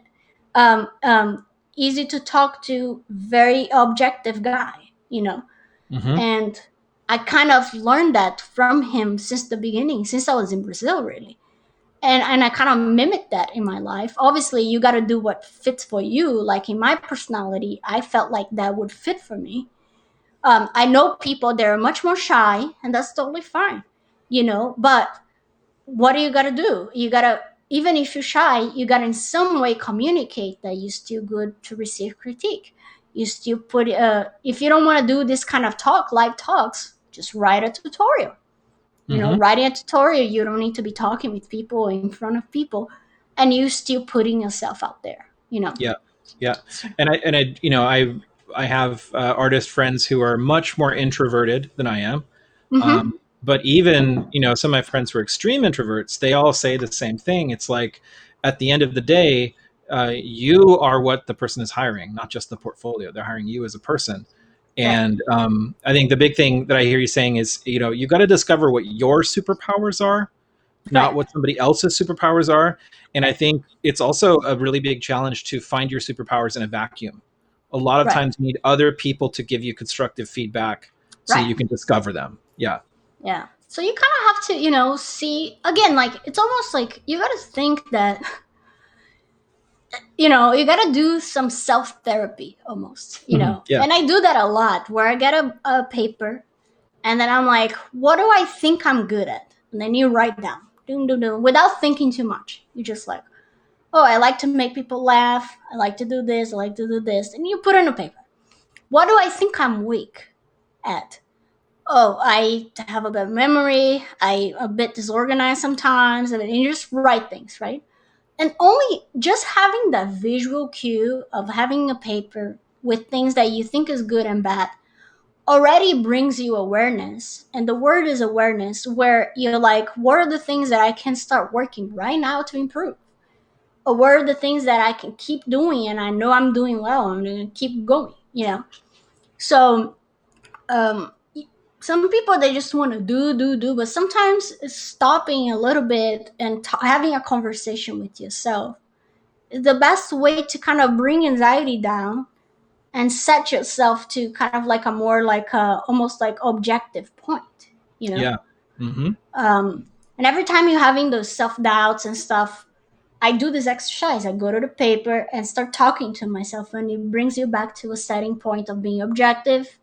um, um, easy to talk to, very objective guy. Hmm. And I kind of learned that from him since the beginning, since I was in Brazil, really. And I kind of mimicked that in my life. Obviously, you got to do what fits for you. Like in my personality, I felt like that would fit for me. I know people that are much more shy, and that's totally fine, But what do you got to do? You got to, even if you're shy, you got to in some way communicate that you're still good to receive critique. You still put, if you don't want to do this kind of live talks, just write a tutorial. Hmm. Writing a tutorial, you don't need to be talking with people in front of people, and you still putting yourself out there. Yeah. Yeah. So, And I have artist friends who are much more introverted than I am. mm-hmm. But even, some of my friends who are extreme introverts, they all say the same thing. It's like, at the end of the day, you are what the person is hiring, not just the portfolio. They're hiring you as a person. Right, And I think the big thing that I hear you saying is, you got to discover what your superpowers are, not right, what somebody else's superpowers are. And I think it's also a really big challenge to find your superpowers in a vacuum. A lot of right, times you need other people to give you constructive feedback so that right. you can discover them. Yeah. Yeah. So you kind of have to, see again, like it's almost like you got to think that, you got to do some self therapy almost, Mhm. Yeah. And I do that a lot where I get a paper and then I'm like, what do I think I'm good at? And then you write down, doom, doom, doom, without thinking too much. You just like, oh, I like to make people laugh. I like to do this. I like to do this. And you put in a paper. What do I think I'm weak at? Oh, I have a bad memory. I a bit disorganized sometimes. And you just write things, right? And only just having that visual cue of having a paper with things that you think is good and bad already brings you awareness. And the word is awareness, where you're like, what are the things that I can start working right now to improve? Or what are the things that I can keep doing and I know I'm doing well? I'm going to keep going. So, um, some people, they just want to do, but sometimes it's stopping a little bit and having a conversation with yourself is the best way to kind of bring anxiety down and set yourself to kind of like a more like a almost like objective point, you know. Yeah. Hmm. And every time you're having those self doubts and stuff, I do this exercise. I go to the paper and start talking to myself, and it brings you back to a setting point of being objective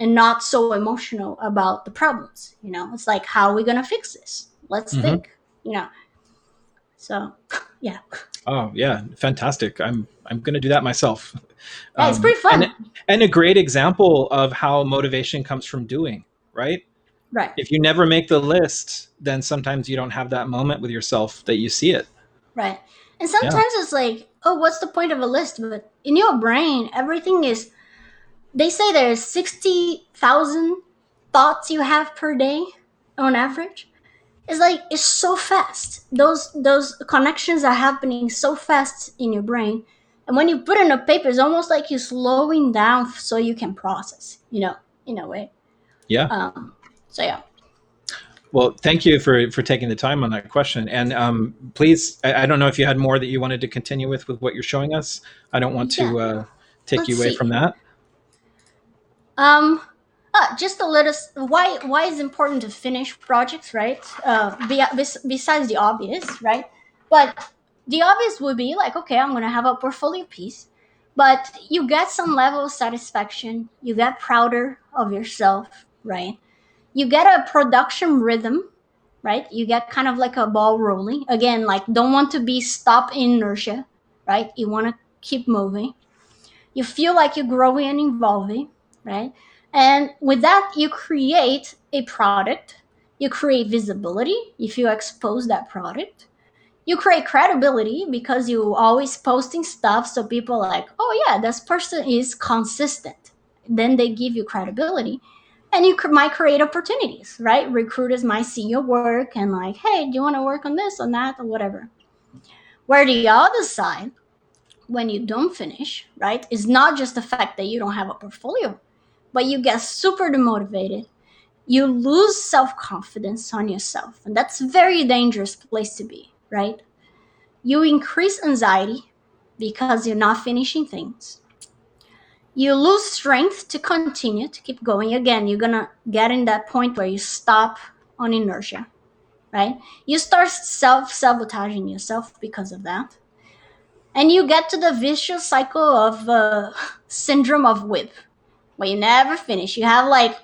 and not so emotional about the problems. It's like, how are we gonna fix this? Let's Hmm. think, you know. So, yeah. Oh yeah, fantastic. I'm going to do that myself. Yeah, it's Um, pretty and fun. and a great example of how motivation comes from doing, right? Right. If you never make the list, then sometimes you don't have that moment with yourself that you see it. Right. And Yeah. sometimes it's like, oh, what's the point of a list? But in your brain, everything is, they say there's 60,000 thoughts you have per day on average. It's like, it's so fast. Those connections are happening so fast in your brain. And when you put it in a paper, it's almost like you're slowing down so you can process, in a way. Yeah. Um, so, yeah. Well, thank you for taking the time on that question. And please, I don't know if you had more that you wanted to continue with what you're showing us. I don't want Yeah. to take Let's you away from see. that. Um, just to let us why it's important to finish projects, right? Besides the obvious, right? But the obvious would be like, okay, I'm gonna have a portfolio piece, but you get some level of satisfaction, you get prouder of yourself, right? You get a production rhythm, right? You get kind of like a ball rolling again, like don't want to be stopped in inertia, right? You want to keep moving. You feel like you're growing and evolving, right? And with that, you create a product, you create visibility if you expose that product, you create credibility because you always posting stuff, so people are like, oh yeah, this person is consistent, then they give you credibility. And you might create opportunities, right? Recruiters might see your work and like, hey, do you want to work on this or that or whatever. Where the other side, when you don't finish, right, is not just the fact that you don't have a portfolio, but you get super demotivated. You lose self confidence on yourself. And that's a very dangerous place to be, right? You increase anxiety because you're not finishing things. You lose strength to continue, to keep going. Again, you're going to get in that point where you stop on inertia, right? You start self sabotaging yourself because of that. And you get to the vicious cycle of syndrome of whip, where you never finish. You have like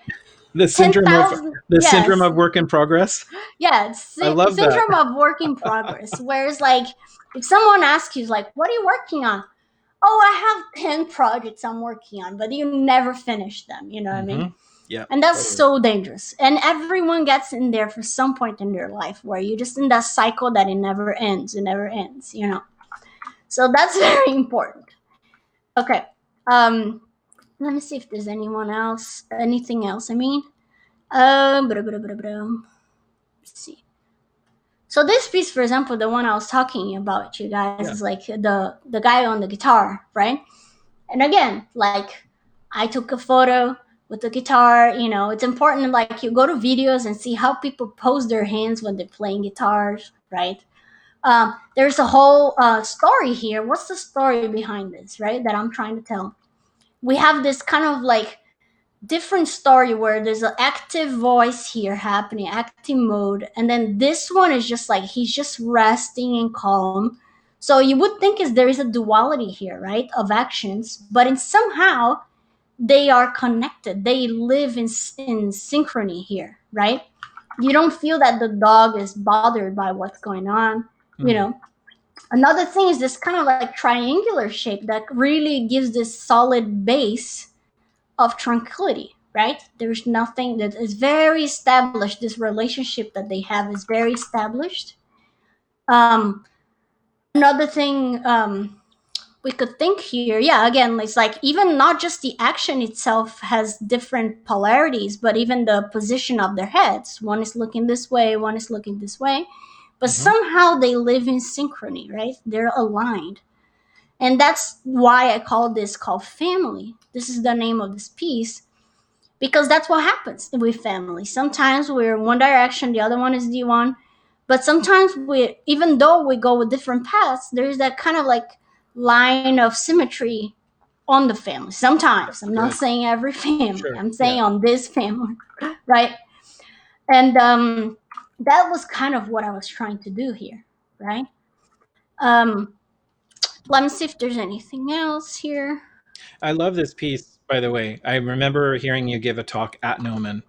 The syndrome of 10,000, the syndrome yes, of work in progress. yeah, it's I love that. syndrome of work in progress. Whereas, like, if someone asks you, like, what are you working on? Oh, I have 10 projects I'm working on, but you never finish them. You know what I mean? Hmm. Yeah, And that's totally. so dangerous. And everyone gets in there for some point in their life where you're just in that cycle that it never ends. It never ends. So that's very important. Okay. Um, Let me see if there's anything else. I mean, let's see. So this piece, for example, the one I was talking about, you guys, Yeah. is like the guy on the guitar, right? And again, like I took a photo with the guitar. It's important. Like you go to videos and see how people pose their hands when they're playing guitars, right? There's a whole story here. What's the story behind this, right? That I'm trying to tell. We have this kind of like different story where there's an active voice here happening, active mode, and then this one is just like he's just resting and calm. So you would think is there is a duality here, right, of actions, but in somehow they are connected. They live in synchrony here, right? You don't feel that the dog is bothered by what's going on, you Mm. know. Another thing is this kind of like triangular shape that really gives this solid base of tranquility, right? There's nothing that is very established. This relationship that they have is very established. Um, Another thing we could think here, yeah, again, it's like even not just the action itself has different polarities, but even the position of their heads. One is looking this way, one is looking this way, but Hmm. somehow they live in synchrony, right? They're aligned. And that's why I call family. This is the name of this piece because that's what happens with family. Sometimes we're in one direction, the other one is the one, but sometimes even though we go with different paths, there's that kind of like line of symmetry on the family. Sometimes I'm not Good. saying every family, Sure. I'm Yeah. saying on this family, right? And that was kind of what I was trying to do here, right? Um, Let me see if there's anything else here. I love this piece, by the way. I remember hearing you give a talk at Gnomon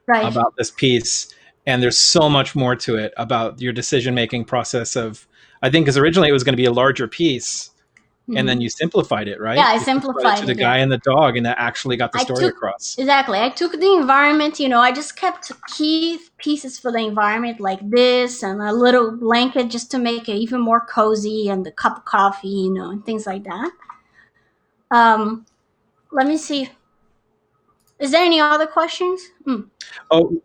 Right. about this piece. and there's so much more to it about your decision making process of, I think, because originally it was going to be a larger piece, and then Hmm. you simplified it, Yeah, right? I You simplified it simplified to the it. Yeah. guy and the dog, and that actually got the I story took across. exactly. I took the environment. I just kept key pieces for the environment, like this and a little blanket, just to make it even more cozy, and the cup of coffee, and things like that. Um, Let me see. Is there any other questions? Oh,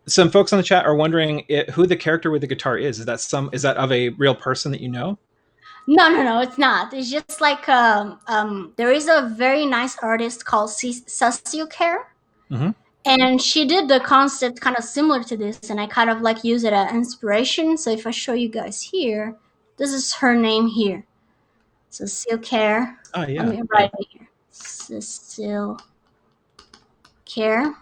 some folks on the chat are wondering who the character with the guitar is. Is that of a real person that you know? No, no, no. It's not. It's just like there is a very nice artist called Cecile Care, Hmm. and she did the concept kind of similar to this, and I kind of like use it as inspiration. So if I show you guys here, this is her name here. Cecile Care. Oh Let yeah, me yeah. write it here. Cecile Care.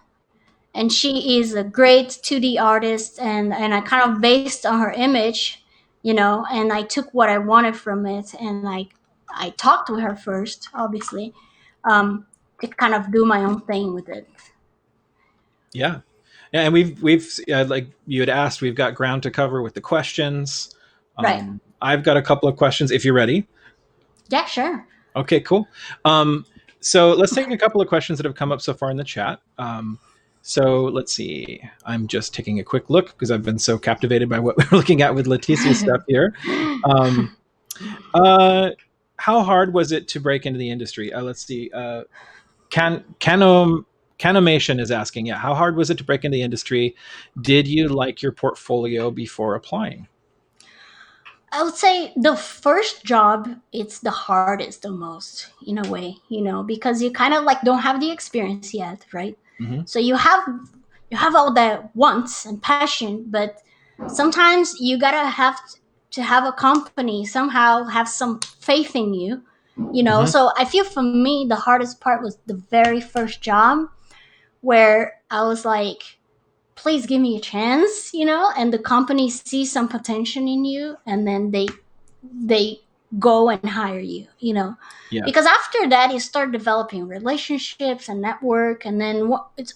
And she is a great 2D artist, and I kind of based on her image, and I took what I wanted from it, and I talked to her first, obviously, um, to kind of do my own thing with it. Yeah. Yeah, and we've like you had asked, we've got ground to cover with the questions. Right. I've got a couple of questions if you're ready. Yeah, sure. Okay, cool. Um, so let's take a couple of questions that have come up so far in the chat. So let's see. I'm just taking a quick look because I've been so captivated by what we're looking at with Leticia's stuff here. Um, uh, how hard was it to break into the industry? Let's see. Canomation is asking, yeah, how hard was it to break into the industry? Did you like your portfolio before applying? I would say the first job, it's the hardest the most in a way, because you kind of like don't have the experience yet, right? Mm-hmm. So you have all that wants and passion, but sometimes you gotta have to have a company somehow have some faith in you, Mm-hmm. So I feel for me the hardest part was the very first job, where I was like, please give me a chance, and the company sees some potential in you, and then they go and hire you, Yeah. because after that you start developing relationships and network, and then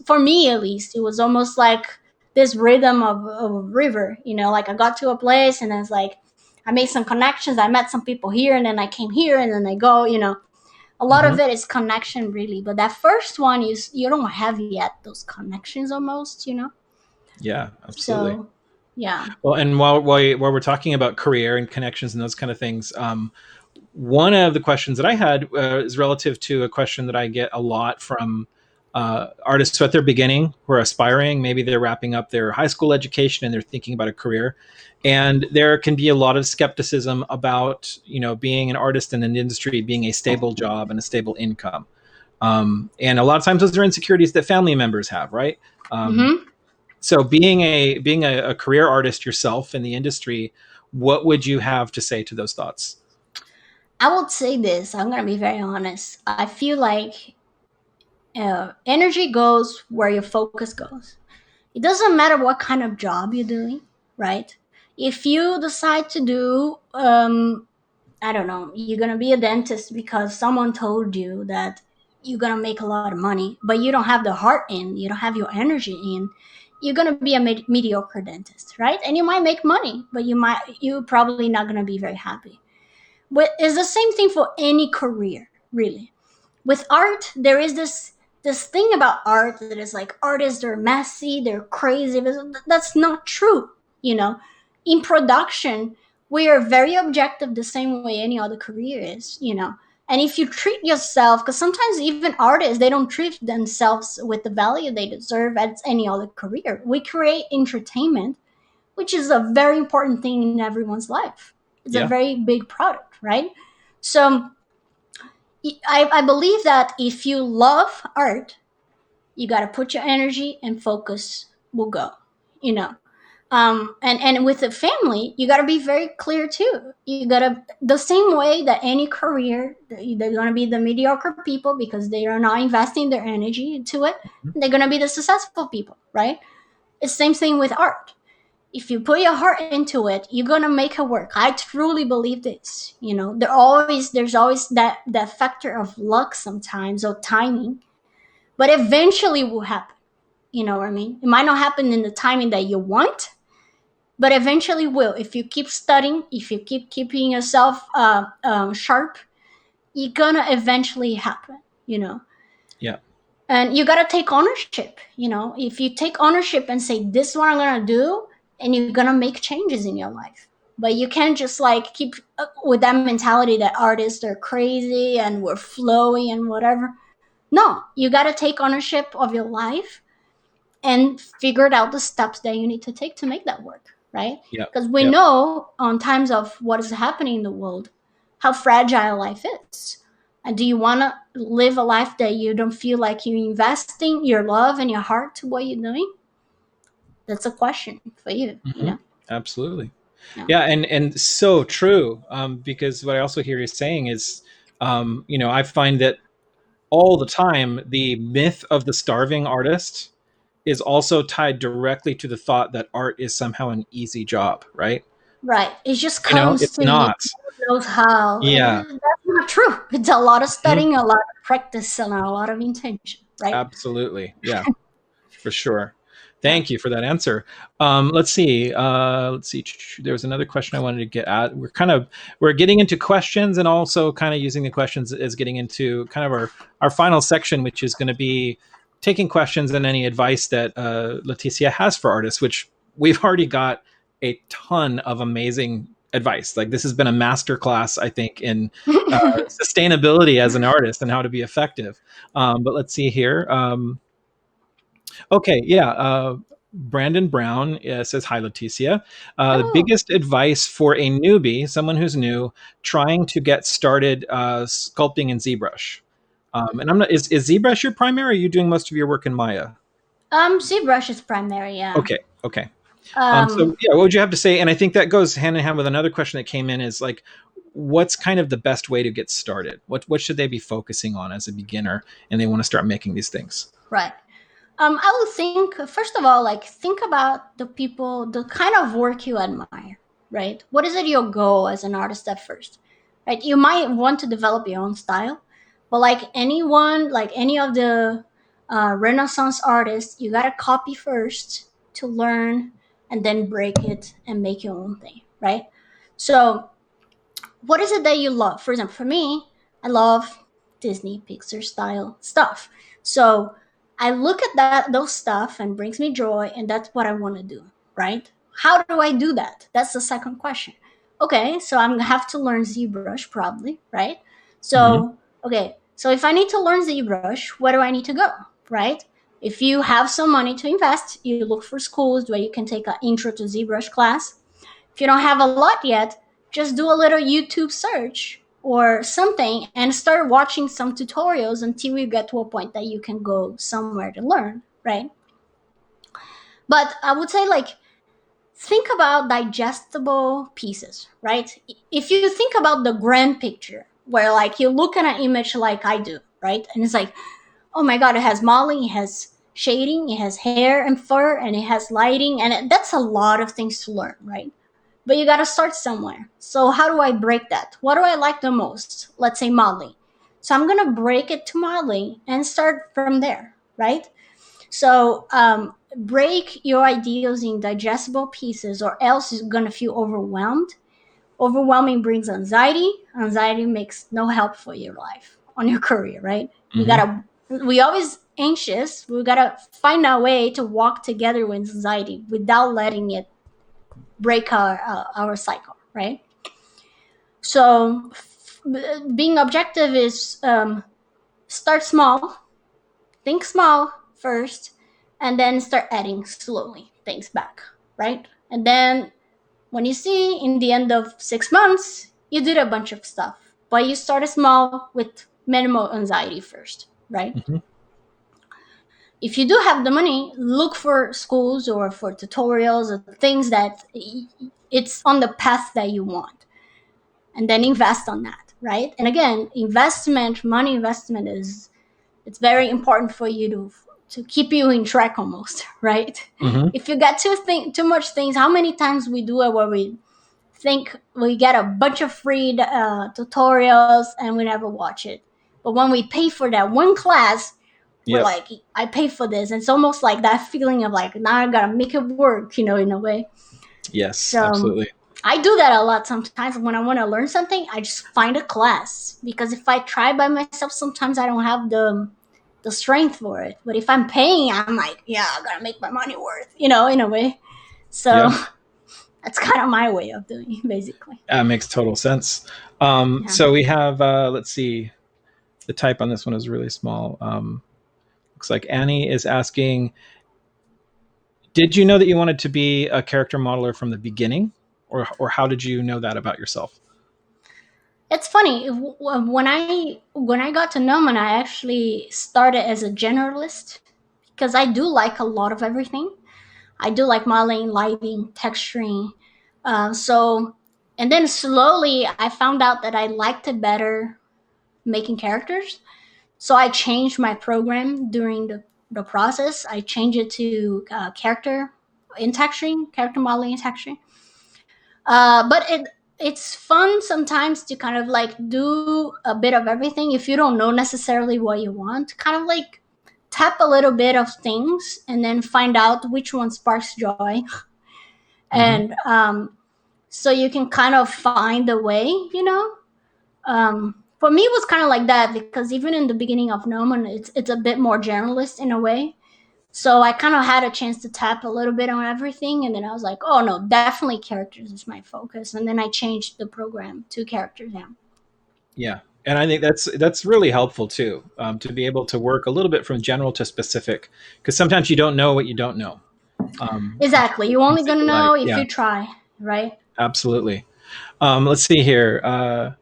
for me at least, it was almost like this rhythm of a river, like I got to a place, and then it's like I made some connections, I met some people here, and then I came here, and then I go, a lot Mm-hmm. of it is connection really, but that first one, you don't have yet those connections almost, Yeah, absolutely. so yeah. Well, and while we're talking about career and connections and those kind of things, one of the questions that I had is relative to a question that I get a lot from artists at their beginning who are aspiring. Maybe they're wrapping up their high school education and they're thinking about a career. And there can be a lot of skepticism about, being an artist in an industry being a stable job and a stable income. And a lot of times those are insecurities that family members have, right? Um, Hmm. so being a career artist yourself in the industry, what would you have to say to those thoughts? I would say this. I'm gonna be very honest. I feel like energy goes where your focus goes. It doesn't matter what kind of job you're doing, right? If you decide to do, I don't know, you're gonna be a dentist because someone told you that you're gonna make a lot of money, but you don't have the heart in, you don't have your energy in, you're gonna be a mediocre dentist, right? And you might make money, but you're probably not gonna be very happy. But it's the same thing for any career, really. With art, there is this thing about art that is like artists are messy, they're crazy, but that's not true. You know, in production, we are very objective, the same way any other career is. And if you treat yourself, because sometimes even artists, they don't treat themselves with the value they deserve as any other career. We create entertainment, which is a very important thing in everyone's life. It's a Yeah. very big product, right? So I believe that if you love art, you got to put your energy and focus will go, you know. And with the family, you got to be very clear too. You got to, the same way that any career, they're going to be the mediocre people because they are not investing their energy into it. They're going to be the successful people, right? It's the same thing with art. If you put your heart into it, you're gonna make it work. I truly believe this. There's always that factor of luck sometimes or timing, but eventually it will happen. You know what I mean? It might not happen in the timing that you want, but eventually will. If you keep studying, if you keep keeping yourself sharp, you're gonna eventually happen, you know. Yeah. And you gotta take ownership, you know. If you take ownership and say, this is what I'm gonna do, and you're gonna make changes in your life. But you can't just like keep with that mentality that artists are crazy and we're flowy and whatever. No, you gotta take ownership of your life and figured out the steps that you need to take to make that work, right? Yeah. Because we Yeah. know on times of what is happening in the world how fragile life is. And do you want to live a life that you don't feel like you're investing your love and your heart to what you're doing? That's a question for you, you Hmm. know? Absolutely. Yeah. Yeah, and so true. Because what I also hear you saying is, I find that all the time the myth of the starving artist is also tied directly to the thought that art is somehow an easy job, right? Right. It just comes It's to you. not. Who knows how? Yeah, That's not true. It's a lot of mhm, studying, a lot of practice, and a lot of intention, right? absolutely. Yeah, for sure. Yeah. Thank you for that answer. Let's see. Let's see. There was another question I wanted to get at. We're getting into questions, and also kind of using the questions as getting into kind of our final section, which is going to be taking questions and any advice that Leticia has for artists, which we've already got a ton of amazing advice. Like this has been a master class, I think, in sustainability as an artist and how to be effective. But let's see here. Okay, yeah. Brandon Brown says, Hi, Leticia. The Oh, biggest advice for a newbie, someone who's new, trying to get started sculpting in ZBrush. And I'm not, is ZBrush your primary, or are you doing most of your work in Maya? ZBrush is primary, yeah. Okay, okay. So, Um, yeah, what would you have to say? And I think that goes hand in hand with another question that came in is like, what's kind of the best way to get started? What should they be focusing on as a beginner and they want to start making these things? right. I would think, first of all, like, think about the people, the kind of work you admire, right? What is it your goal as an artist at first, right? You might want to develop your own style, but like anyone, like any of the Renaissance artists, you got to copy first to learn and then break it and make your own thing, right? So, what is it that you love? For example, for me, I love Disney Pixar style stuff. So I look at those stuff and brings me joy, and that's what I want to do, right? How do I do that? That's the second question. Okay, so I'm gonna have to learn ZBrush probably, right? Hmm. So okay, so if I need to learn ZBrush, where do I need to go, right? If you have some money to invest, you look for schools where you can take an intro to ZBrush class. If you don't have a lot yet, just do a little YouTube search or something and start watching some tutorials until you get to a point that you can go somewhere to learn, right? But I would say, like, think about digestible pieces, right? If you think about the grand picture, where like you look at an image like I do, right? And it's like, oh my God, it has modeling, it has shading, it has hair and fur, and it has lighting, and that's a lot of things to learn, right? But you got to start somewhere. So how do I break that? What do I like the most? Let's say modeling. So I'm going to break it to modeling and start from there, right? So break your ideas in digestible pieces, or else you're going to feel overwhelmed. Overwhelming brings anxiety. Anxiety makes no help for your life, on your career, right? Hmm. We always anxious. We gotta find a way to walk together with anxiety without letting it break our cycle, right? So being objective is start small, think small first, and then start adding slowly things back, right? And then when you see in the end of 6 months, you did a bunch of stuff, but you started small with minimal anxiety first, right? Hmm. If you do have the money, look for schools or for tutorials or things that it's on the path that you want, and then invest on that, right? And again, money investment is, it's very important for you to keep you in track almost, right? Hmm. If you got too much things, how many times we do it where we think we get a bunch of free tutorials and we never watch it, but when we pay for that one class, we're Yep. like, I pay for this. And it's almost like that feeling of like, now I gotta make it work, in a way. Yes, So absolutely. I do that a lot sometimes. When I want to learn something, I just find a class, because if I try by myself, sometimes I don't have the strength for it. But if I'm paying, I'm like, yeah, I gotta make my money worth, in a way. So Yeah, that's kind of my way of doing it, basically. that makes total sense. Yeah. So we have, let's see, the type on this one is really small. Looks like Annie is asking, did you know that you wanted to be a character modeler from the beginning, or how did you know that about yourself? It's funny, when I got to Gnomon, I actually started as a generalist, because I do like a lot of everything. I do like modeling, lighting, texturing. So, and then slowly I found out that I liked it better making characters. So I changed my program during the process. I changed it to character in texturing, character modeling and texturing. But it's fun sometimes to kind of like do a bit of everything if you don't know necessarily what you want. Kind of like tap a little bit of things and then find out which one sparks joy. Hmm. And so you can kind of find the way, for me it was kind of like that, because even in the beginning of Gnomon, it's a bit more generalist in a way. So I kind of had a chance to tap a little bit on everything, and then I was like, oh no, definitely characters is my focus. And then I changed the program to characters. Yeah. Yeah, and I think that's really helpful too, to be able to work a little bit from general to specific, because sometimes you don't know what you don't know, in terms Exactly. of You're only things that gonna you like. know if Yeah, you try, right? absolutely. Let's see here.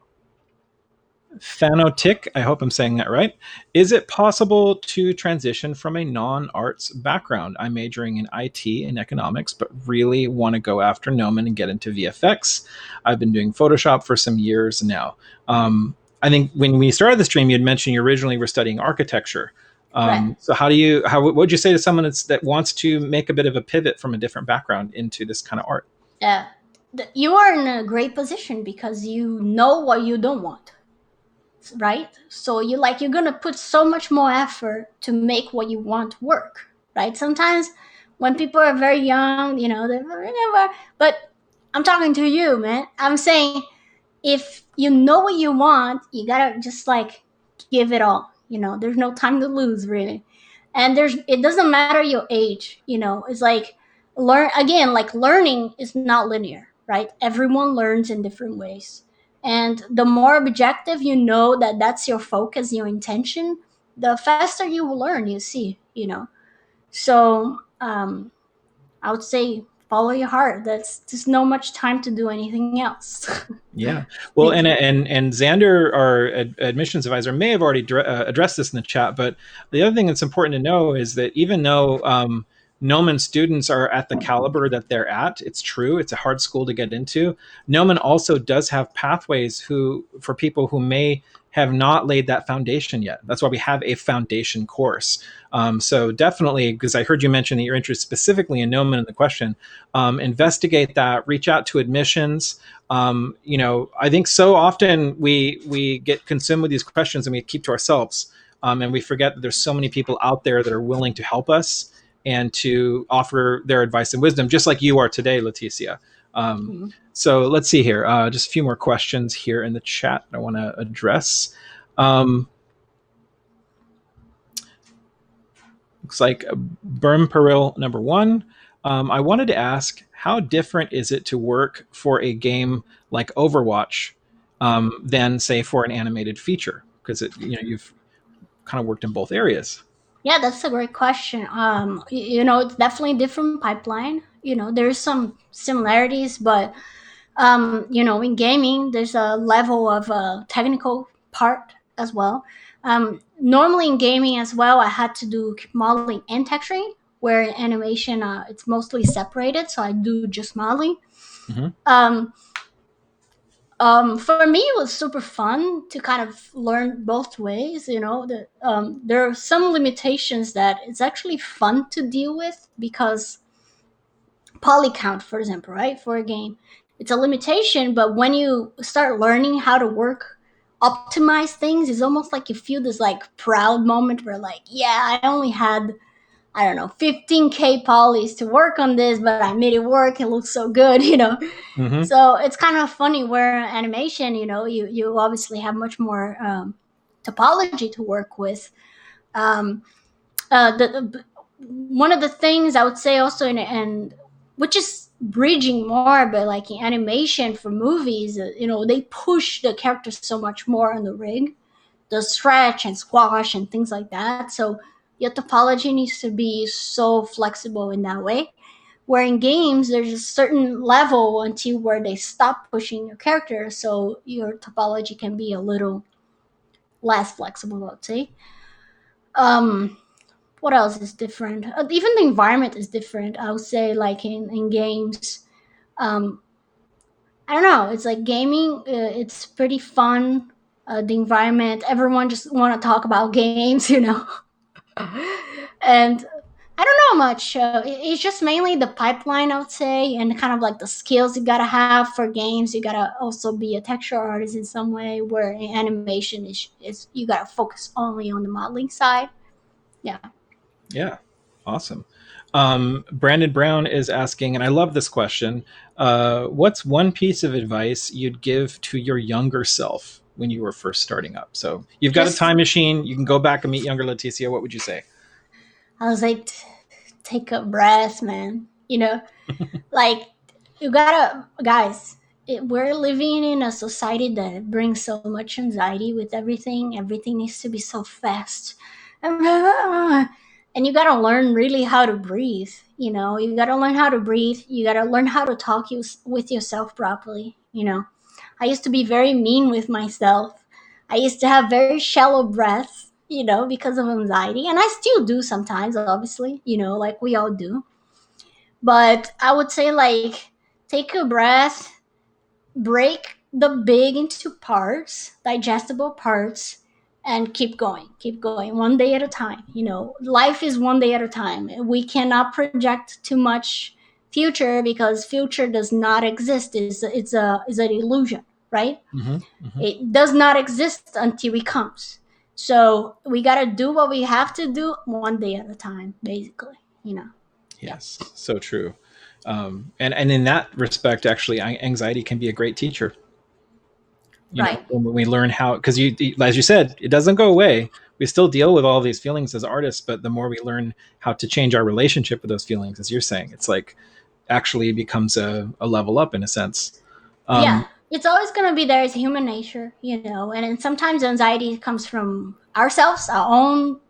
Thanotic, I hope I'm saying that right. Is it possible to transition from a non-arts background? I'm majoring in IT and economics, but really want to go after Gnomon and get into VFX. I've been doing Photoshop for some years now. I think when we started the stream, you had mentioned you originally were studying architecture. Right. So what would you say to someone that wants to make a bit of a pivot from a different background into this kind of art? Yeah. You are in a great position because you know what you don't want, right? So you're gonna put so much more effort to make what you want work, right? Sometimes when people are very young, they're never. But I'm talking to you, man. I'm saying, if you know what you want, you gotta just like give it all. There's no time to lose, really. And it doesn't matter your age. It's like learning is not linear, right? Everyone learns in different ways, and the more objective you know that that's your focus, your intention, the faster you will learn. So I would say follow your heart. There's no much time to do anything else. Yeah. Well, Thank and you. and and Xander, our admissions advisor, may have already addressed this in the chat. But the other thing that's important to know is that even though Gnomon students are at the caliber that they're at, it's true. It's a hard school to get into. Gnomon also does have pathways for people who may have not laid that foundation yet. That's why we have a foundation course. So definitely, because I heard you mention that you're interested specifically in Gnomon in the question, investigate that. Reach out to admissions. I think so often we get consumed with these questions and we keep to ourselves, and we forget that there's so many people out there that are willing to help us and to offer their advice and wisdom, just like you are today, Leticia. Um, Mhm. so let's see here. Just a few more questions here in the chat I want to address. Um, Looks like Berm Peril number one. I wanted to ask, how different is it to work for a game like Overwatch than, say, for an animated feature? Because you've kind of worked in both areas. Yeah, that's a great question. It's definitely a different pipeline. There's some similarities, but in gaming, there's a level of technical part as well. Normally in gaming as well, I had to do modeling and texturing, where in animation, it's mostly separated, so I do just modeling. Mm-hmm. Um, for me, it was super fun to kind of learn both ways. There are some limitations that it's actually fun to deal with, because poly count, for example, right, for a game, it's a limitation. But when you start learning how to work optimize things, it's almost like you feel this like proud moment where like, yeah, I only had, I don't know, 15K polys to work on this, but I made it work. It looks so good, you know. Mm-hmm. So it's kind of funny where animation, you know, you obviously have much more topology to work with. Um, one of the things I would say also and which is bridging more, but like in animation for movies, you know, they push the characters so much more on the rig, the stretch and squash and things like that. So your topology needs to be so flexible in that way. Where in games, there's a certain level until where they stop pushing your character, so your topology can be a little less flexible, let's say. Um, what else is different? Even the environment is different. I would say, like in games, um, I don't know. It's like gaming. It's pretty fun. The environment. Everyone just want to talk about games, you know. And I don't know much. It's just mainly the pipeline, I would say, and kind of like the skills you gotta have for games. You gotta also be a texture artist in some way. Where in animation is you gotta focus only on the modeling side. Yeah. Yeah, awesome. Brandon Brown is asking, and I love this question. What's one piece of advice you'd give to your younger self when you were first starting up? So you've got a Just time machine. You can go back and meet younger Leticia. What would you say? I was like, take a breath, man. You know, like you gotta, guys. We're living in a society that brings so much anxiety with everything. Everything needs to be so fast, and you gotta learn really how to breathe. You know, you gotta learn how to breathe. You gotta learn how to talk with yourself properly. You know, I used to be very mean with myself. I used to have very shallow breaths, you know, because of anxiety. And I still do sometimes, obviously, you know, like we all do. But I would say, like, take a breath, break the big into parts, digestible parts, and keep going. Keep going one day at a time. You know, life is one day at a time. We cannot project too much future because future does not exist. It's an illusion, right? Mm-hmm, mm-hmm. It does not exist until it comes. So we gotta do what we have to do one day at a time, basically. You know. Yeah. Yes, so true. And in that respect, actually, anxiety can be a great teacher. You know, Right. when we learn how, because as you said, it doesn't go away. We still deal with all these feelings as artists, but the more we learn how to change our relationship with those feelings, as you're saying, it's like actually becomes a level up in a sense. Yeah. Um, It's always gonna be there. It's human nature, you know. And then sometimes anxiety comes from ourselves, our own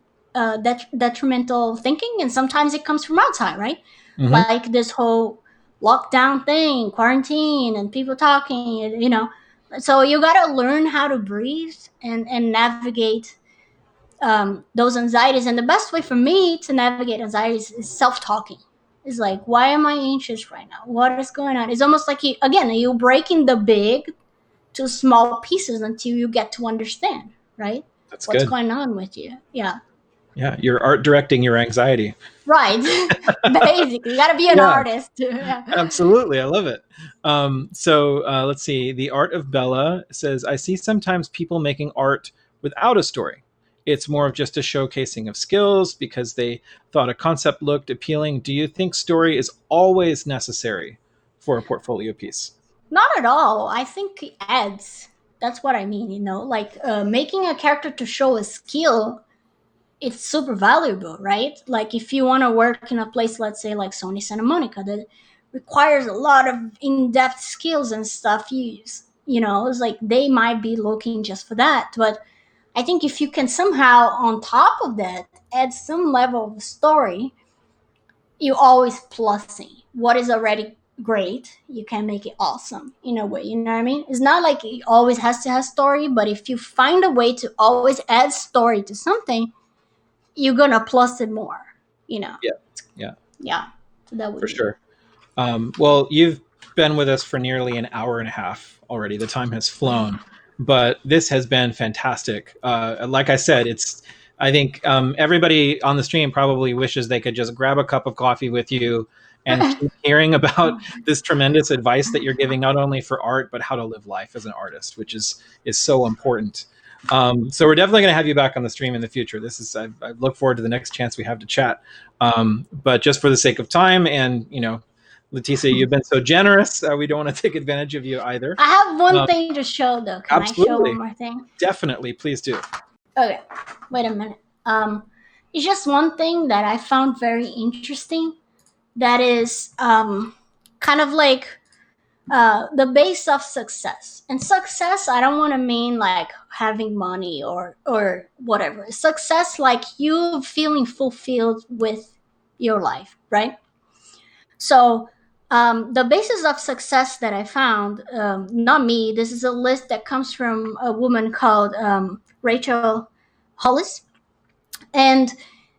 detrimental thinking, and sometimes it comes from outside, right? mhm. Like this whole lockdown thing, quarantine, and people talking, you know. So you gotta learn how to breathe and navigate those anxieties. And the best way for me to navigate anxieties is self-talking. It's like, why am I anxious right now? What is going on? It's almost like you're breaking the big to small pieces until you get to understand, right? That's What's good. going on with you? Yeah, Yeah, you're art directing your anxiety. right. Basically, you got to be an Yeah, artist. Yeah. absolutely. I love it. So let's see. The Art of Bella says, I see sometimes people making art without a story. It's more of just a showcasing of skills because they thought a concept looked appealing. Do you think story is always necessary for a portfolio piece? Not at all. I think it adds. That's what I mean. You know, like making a character to show a skill, it's super valuable, right? Like if you want to work in a place, let's say like Sony Santa Monica, that requires a lot of in-depth skills and stuff. You know, it's like they might be looking just for that. But I think if you can somehow, on top of that, add some level of story, you always plusing what is already great. You can make it awesome in a way. You know what I mean? It's not like it always has to have story, but if you find a way to always add story to something, you're gonna plus it more. You know? Yeah, yeah, Yeah. So that would for be. sure. Well, you've been with us for nearly an hour and a half already. The time has flown, but this has been fantastic. Like I said, it's. I think everybody on the stream probably wishes they could just grab a cup of coffee with you, and keep hearing about this tremendous advice that you're giving, not only for art, but how to live life as an artist, which is so important. So we're definitely going to have you back on the stream in the future. I look forward to the next chance we have to chat. But just for the sake of time, and Leticia, you've been so generous. We don't want to take advantage of you either. I have one thing to show, though. Can Absolutely. I show one more thing? Definitely, please do. Okay, wait a minute. It's just one thing that I found very interesting. That is kind of like the base of success. And success, I don't want to mean like having money or whatever. Success, like you feeling fulfilled with your life, right? So the basis of success that I found, not me, this is a list that comes from a woman called Rachel Hollis. And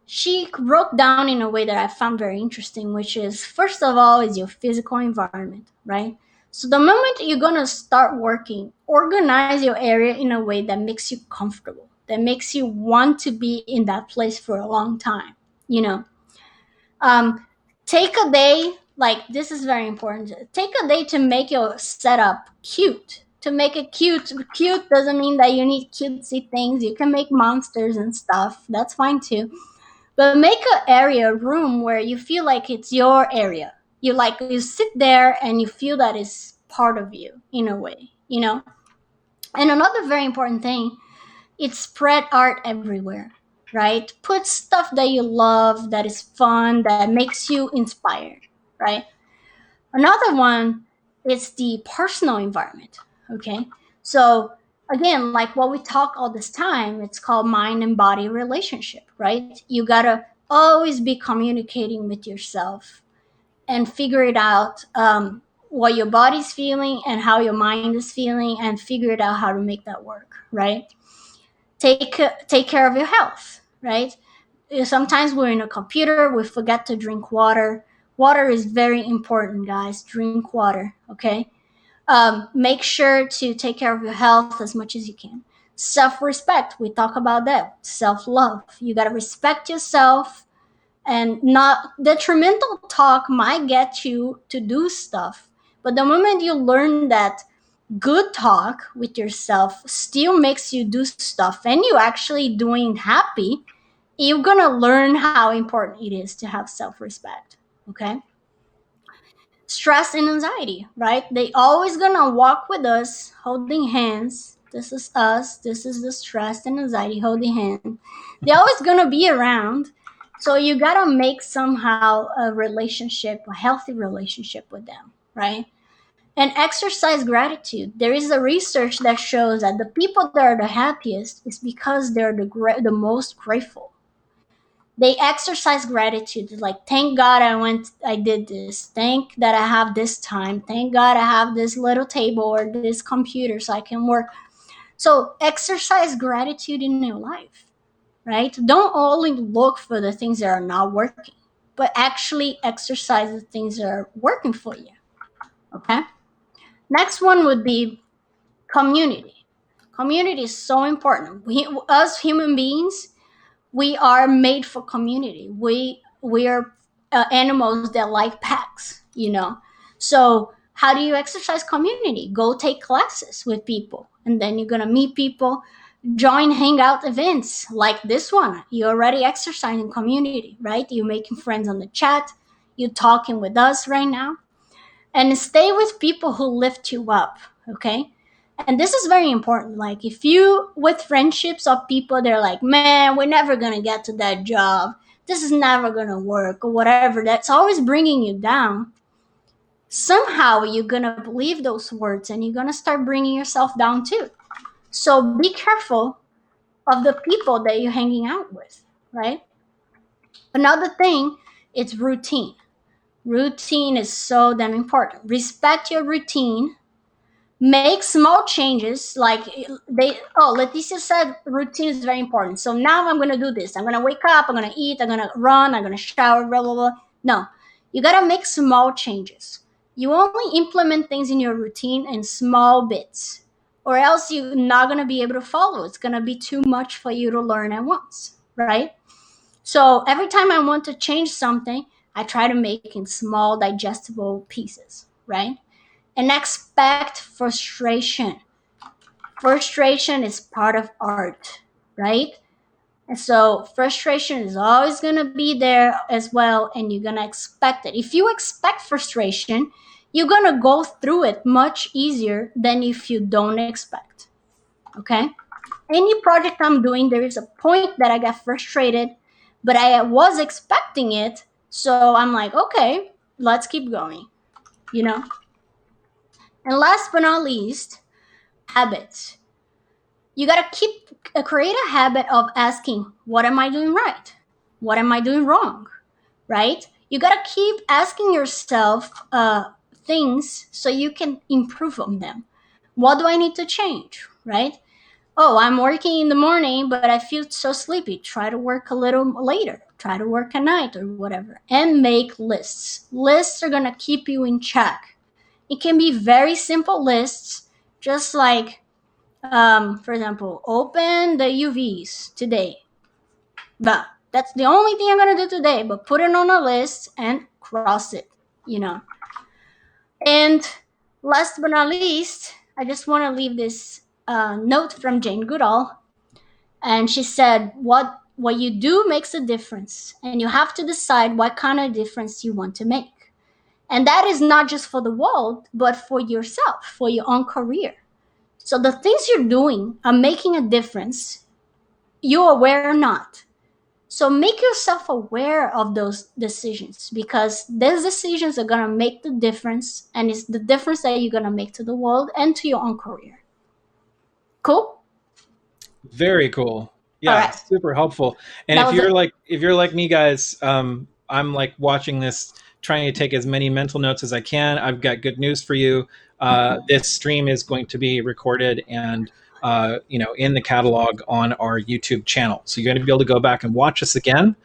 she wrote down in a way that I found very interesting, which is, first of all, is your physical environment, right? So the moment you're going to start working, organize your area in a way that makes you comfortable, that makes you want to be in that place for a long time, take a day, like this is very important. Take a day to make your setup cute. To make it cute doesn't mean that you need cutesy things. You can make monsters and stuff. That's fine too. But make an area, a room where you feel like it's your area. You sit there and you feel that it's part of you in a way, And another very important thing, it's spread art everywhere, right? Put stuff that you love, that is fun, that makes you inspired, right? Another one is the personal environment, okay? So again, like what we talk all this time, it's called mind and body relationship, right? You gotta always be communicating with yourself and figure it out, what your body's feeling and how your mind is feeling, and figure it out how to make that work, right? Take care of your health, right? Sometimes we're in a computer, we forget to drink water. Water is very important, guys. Drink water, okay? Make sure to take care of your health as much as you can. Self-respect, we talk about that. Self-love, you got to respect yourself, and not detrimental talk might get you to do stuff. But the moment you learn that good talk with yourself still makes you do stuff and you actually doing happy, you're gonna learn how important it is to have self-respect, okay? Stress and anxiety, right? They always gonna walk with us holding hands. This is us, this is the stress and anxiety holding hands. They're always gonna be around. So you gotta make somehow a relationship, a healthy relationship with them, right? And exercise gratitude. There is a research that shows that the people that are the happiest is because they're the most grateful. They exercise gratitude, like thank God I did this, thank that I have this time, thank God I have this little table or this computer so I can work. So exercise gratitude in your life, right? Don't only look for the things that are not working, but actually exercise the things that are working for you. Okay. Next one would be community. Community is so important. Us human beings, we are made for community. We are animals that like packs. So how do you exercise community? Go take classes with people, and then you're gonna meet people. Join hangout events like this one. You're already exercising community, right? You're making friends on the chat. You're talking with us right now, and stay with people who lift you up. Okay. And this is very important. Like if you with friendships of people, they're like, man, we're never going to get to that job, this is never going to work, or whatever, that's always bringing you down. Somehow you're going to believe those words and you're going to start bringing yourself down too. So be careful of the people that you're hanging out with, right? Another thing, it's routine. Routine is so damn important. Respect your routine. Make small changes, like Leticia said routine is very important. So now I'm going to do this. I'm going to wake up, I'm going to eat, I'm going to run, I'm going to shower, blah, blah, blah. No, you got to make small changes. You only implement things in your routine in small bits, or else you're not going to be able to follow. It's going to be too much for you to learn at once, right? So every time I want to change something, I try to make in small digestible pieces, right? And expect frustration. Frustration is part of art, right? And so frustration is always going to be there as well, and you're going to expect it. If you expect frustration, you're going to go through it much easier than if you don't expect. Okay? Any project I'm doing, there is a point that I get frustrated, but I was expecting it. So I'm like, okay, let's keep going, you know? And last but not least, habits. You got to create a habit of asking, what am I doing right? What am I doing wrong? Right? You got to keep asking yourself things so you can improve on them. What do I need to change? Right? Oh, I'm working in the morning, but I feel so sleepy. Try to work a little later. Try to work at night or whatever. And make lists. Lists are going to keep you in check. It can be very simple lists, just like, for example, open the UVs today. But that's the only thing I'm going to do today, but put it on a list and cross it, you know. And last but not least, I just want to leave this note from Jane Goodall. And she said, what you do makes a difference. And you have to decide what kind of difference you want to make. And that is not just for the world, but for yourself, for your own career. So the things you're doing are making a difference, you're aware or not. So make yourself aware of those decisions, because those decisions are going to make the difference, and it's the difference that you're going to make to the world and to your own career. Cool? Very cool. Yeah, right. super helpful. And if you're like me, guys, I'm like watching this, trying to take as many mental notes as I can. I've got good news for you. This stream is going to be recorded and in the catalog on our YouTube channel. So you're going to be able to go back and watch us again.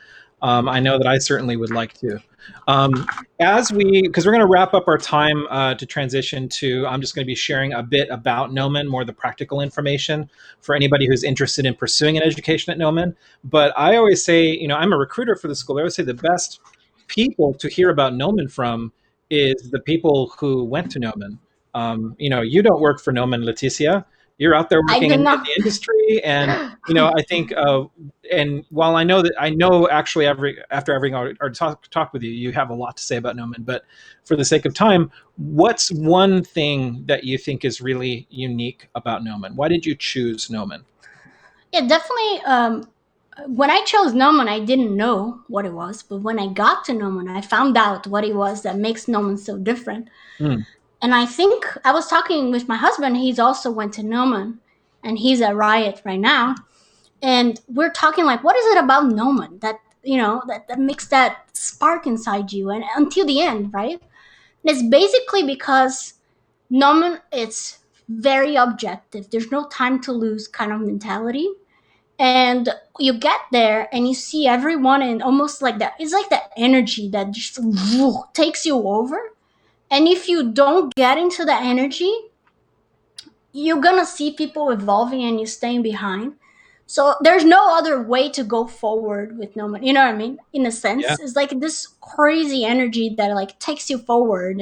I know that I certainly would like to. Because we're going to wrap up our time to transition to, I'm just going to be sharing a bit about Gnomon, more the practical information for anybody who's interested in pursuing an education at Gnomon. But I always say, I'm a recruiter for the school. I always say the best people to hear about Gnomon from is the people who went to Gnomon. You don't work for Gnomon, Leticia. You're out there working in the industry, and I think, and while I know actually after having our talk with you, you have a lot to say about Gnomon. But for the sake of time, what's one thing that you think is really unique about Gnomon? Why did you choose Gnomon? Yeah, definitely. When I chose Gnomon, I didn't know what it was, but when I got to Gnomon, I found out what it was that makes Gnomon so different. And I think I was talking with my husband. He's also went to Gnomon, and he's at Riot right now. And we're talking like, what is it about Gnomon that that makes that spark inside you, and until the end, right? And it's basically because Gnomon, it's very objective. There's no time to lose kind of mentality. And you get there and you see everyone, and almost like that, it's like that energy that just takes you over. And if you don't get into that energy, you're gonna see people evolving and you staying behind. So there's no other way to go forward with Gnomon. You know what I mean? In a sense, it's like this crazy energy that like takes you forward,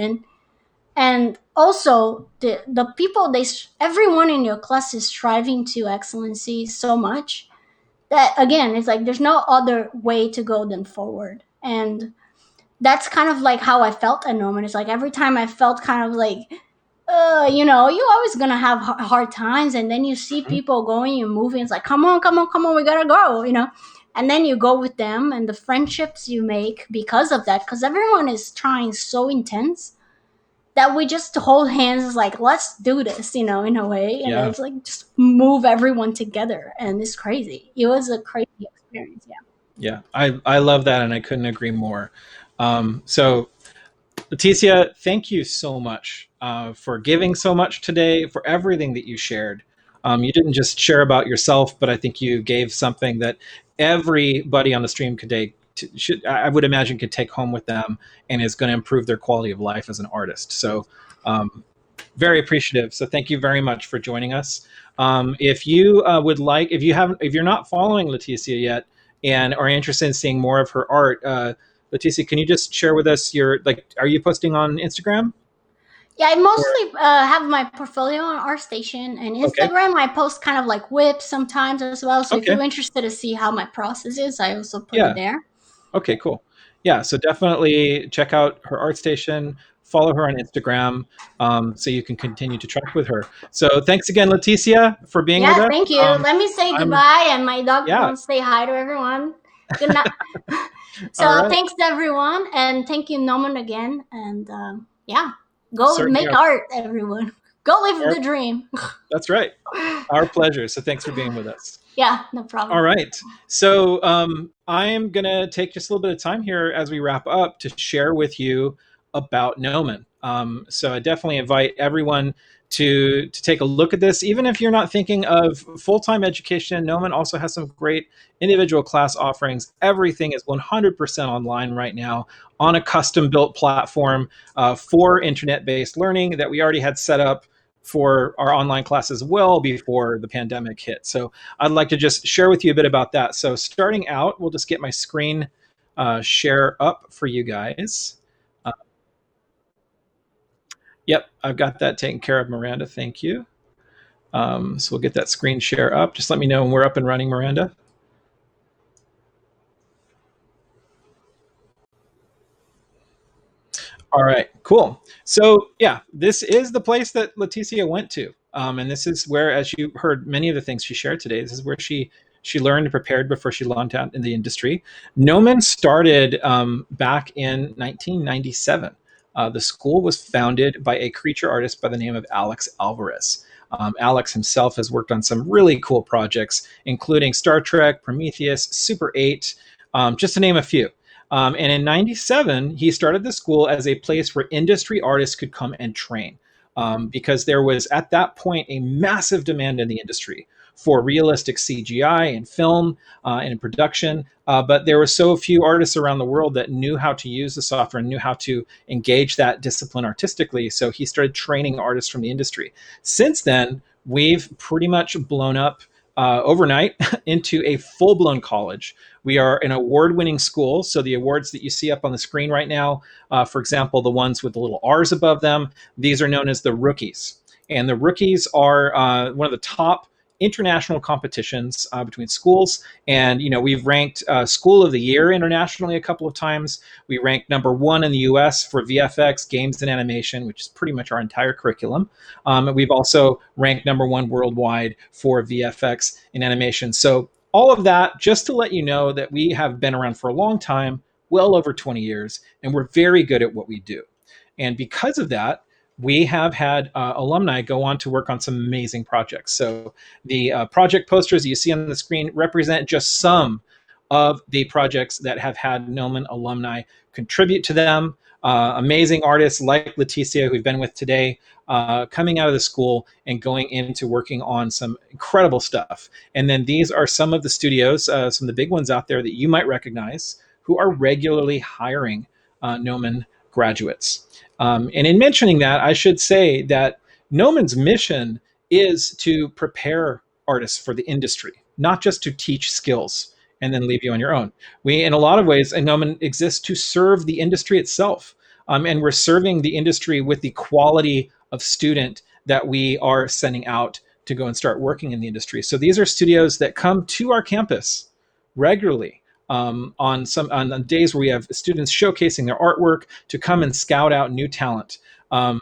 and also the people, everyone in your class is striving to excellency so much that, again, it's like there's no other way to go than forward. And that's kind of like how I felt at Gnomon. It's like every time I felt kind of like, you're always gonna have hard times, and then you see people going and moving. It's like, come on, we gotta go, and then you go with them, and the friendships you make because of that, because everyone is trying so intense that we just hold hands. Is like, let's do this, in a way, and it's like just move everyone together, and it's crazy. It was a crazy experience. Yeah, I love that, and I couldn't agree more. So Leticia, thank you so much for giving so much today, for everything that you shared. You didn't just share about yourself, but I think you gave something that everybody on the stream I would imagine could take home with them, and is going to improve their quality of life as an artist. So very appreciative. So thank you very much for joining us. If you would like, if you're not following Leticia yet and are interested in seeing more of her art, Leticia, can you just share with us your, like, are you posting on Instagram? Yeah, I Or, mostly have my portfolio on ArtStation and okay. Instagram. I post kind of like whips sometimes as well. So if Okay. you're interested to see how my process is, I also put it Yeah. there. Okay, cool. Yeah, so definitely check out her art station, follow her on Instagram, so you can continue to track with her. So thanks again, Leticia, for being with Yeah, us. thank you. Let me say I'm goodbye, and my dog Yeah. wants to say hi to everyone. Good night. All So right. thanks to everyone, and thank you, Noman, again. And yeah, go Certainly make art, everyone. Go live our the dream. That's right. Our pleasure. So thanks for being with us. Yeah, no All problem. right. So I am going to take just a little bit of time here as we wrap up to share with you about Gnomon. So I definitely invite everyone to take a look at this. Even if you're not thinking of full-time education, Gnomon also has some great individual class offerings. Everything is 100% online right now on a custom-built platform for internet-based learning that we already had set up for our online classes well before the pandemic hit. So I'd like to just share with you a bit about that. So starting out, we'll just get my screen share up for you guys. Uh, yep, I've got that taken care of, Miranda. Thank you. So we'll get that screen share up. Just let me know when we're up and running, Miranda. All right, cool. So yeah, this is the place that Leticia went to, and this is where, as you heard, many of the things she shared today. This is where she learned and prepared before she launched out in the industry. Gnomon started back in 1997. The school was founded by a creature artist by the name of Alex Alvarez. Alex himself has worked on some really cool projects, including Star Trek, Prometheus, Super 8, just to name a few. And in 97, he started the school as a place where industry artists could come and train. Because there was at that point a massive demand in the industry for realistic CGI and film and production. But there were so few artists around the world that knew how to use the software and knew how to engage that discipline artistically. So he started training artists from the industry. Since then, we've pretty much blown up overnight into a full blown college. We are an award winning school. So the awards that you see up on the screen right now, for example, the ones with the little R's above them, these are known as the rookies. And the rookies are one of the top international competitions between schools. And, you know, we've ranked School of the Year internationally a couple of times. We ranked #1 in the US for VFX, games, and animation, which is pretty much our entire curriculum. We've also ranked #1 worldwide for VFX and animation. So all of that just to let you know that we have been around for a long time, well over 20 years, and we're very good at what we do. And because of that, we have had alumni go on to work on some amazing projects. So the project posters you see on the screen represent just some of the projects that have had Gnomon alumni contribute to them. Amazing artists like Leticia, who we've been with today, coming out of the school and going into working on some incredible stuff. And then these are some of the studios, some of the big ones out there that you might recognize, who are regularly hiring Gnomon graduates. And in mentioning that, I should say that Gnomon's mission is to prepare artists for the industry, not just to teach skills and then leave you on your own. We, in a lot of ways, Gnomon exists to serve the industry itself. And we're serving the industry with the quality of student that we are sending out to go and start working in the industry. So these are studios that come to our campus regularly on days where we have students showcasing their artwork to come and scout out new talent.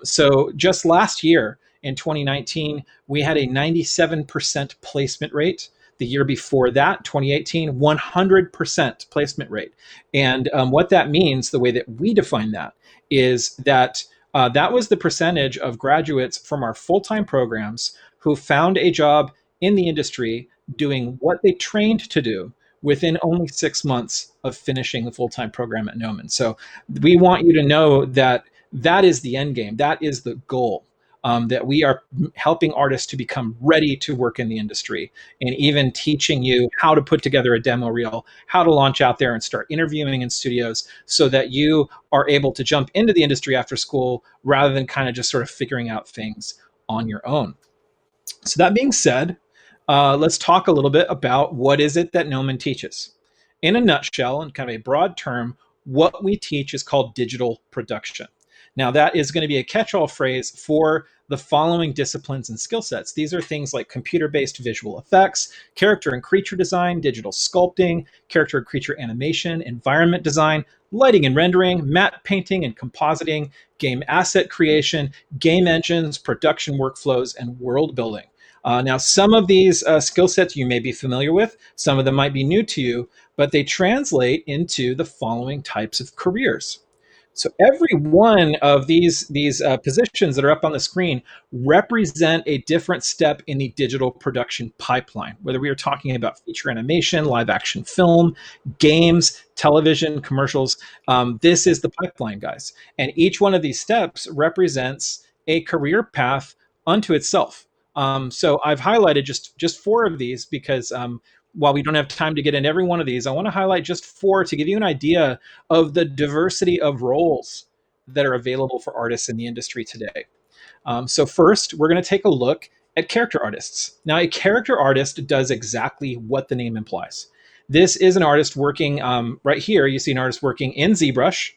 So just last year in 2019, we had a 97% placement rate. The year before that, 2018, 100% placement rate. And what that means, the way that we define that, is that that was the percentage of graduates from our full-time programs who found a job in the industry doing what they trained to do within only 6 months of finishing the full-time program at Gnomon. So we want you to know that that is the end game. That is the goal. That we are helping artists to become ready to work in the industry, and even teaching you how to put together a demo reel, how to launch out there and start interviewing in studios so that you are able to jump into the industry after school rather than kind of just sort of figuring out things on your own. So that being said, let's talk a little bit about what is it that Gnomon teaches. In a nutshell, and kind of a broad term, what we teach is called digital production. Now, that is going to be a catch-all phrase for the following disciplines and skill sets. These are things like computer-based visual effects, character and creature design, digital sculpting, character and creature animation, environment design, lighting and rendering, matte painting and compositing, game asset creation, game engines, production workflows, and world building. Now, some of these skill sets you may be familiar with, some of them might be new to you, but they translate into the following types of careers. So every one of these positions that are up on the screen represent a different step in the digital production pipeline, whether we are talking about feature animation, live action film, games, television, commercials. This is the pipeline, guys. And each one of these steps represents a career path unto itself. So I've highlighted just four of these because while we don't have time to get into every one of these, I want to highlight just four to give you an idea of the diversity of roles that are available for artists in the industry today. So first, we're going to take a look at character artists. Now, a character artist does exactly what the name implies. This is an artist working right here. You see an artist working in ZBrush,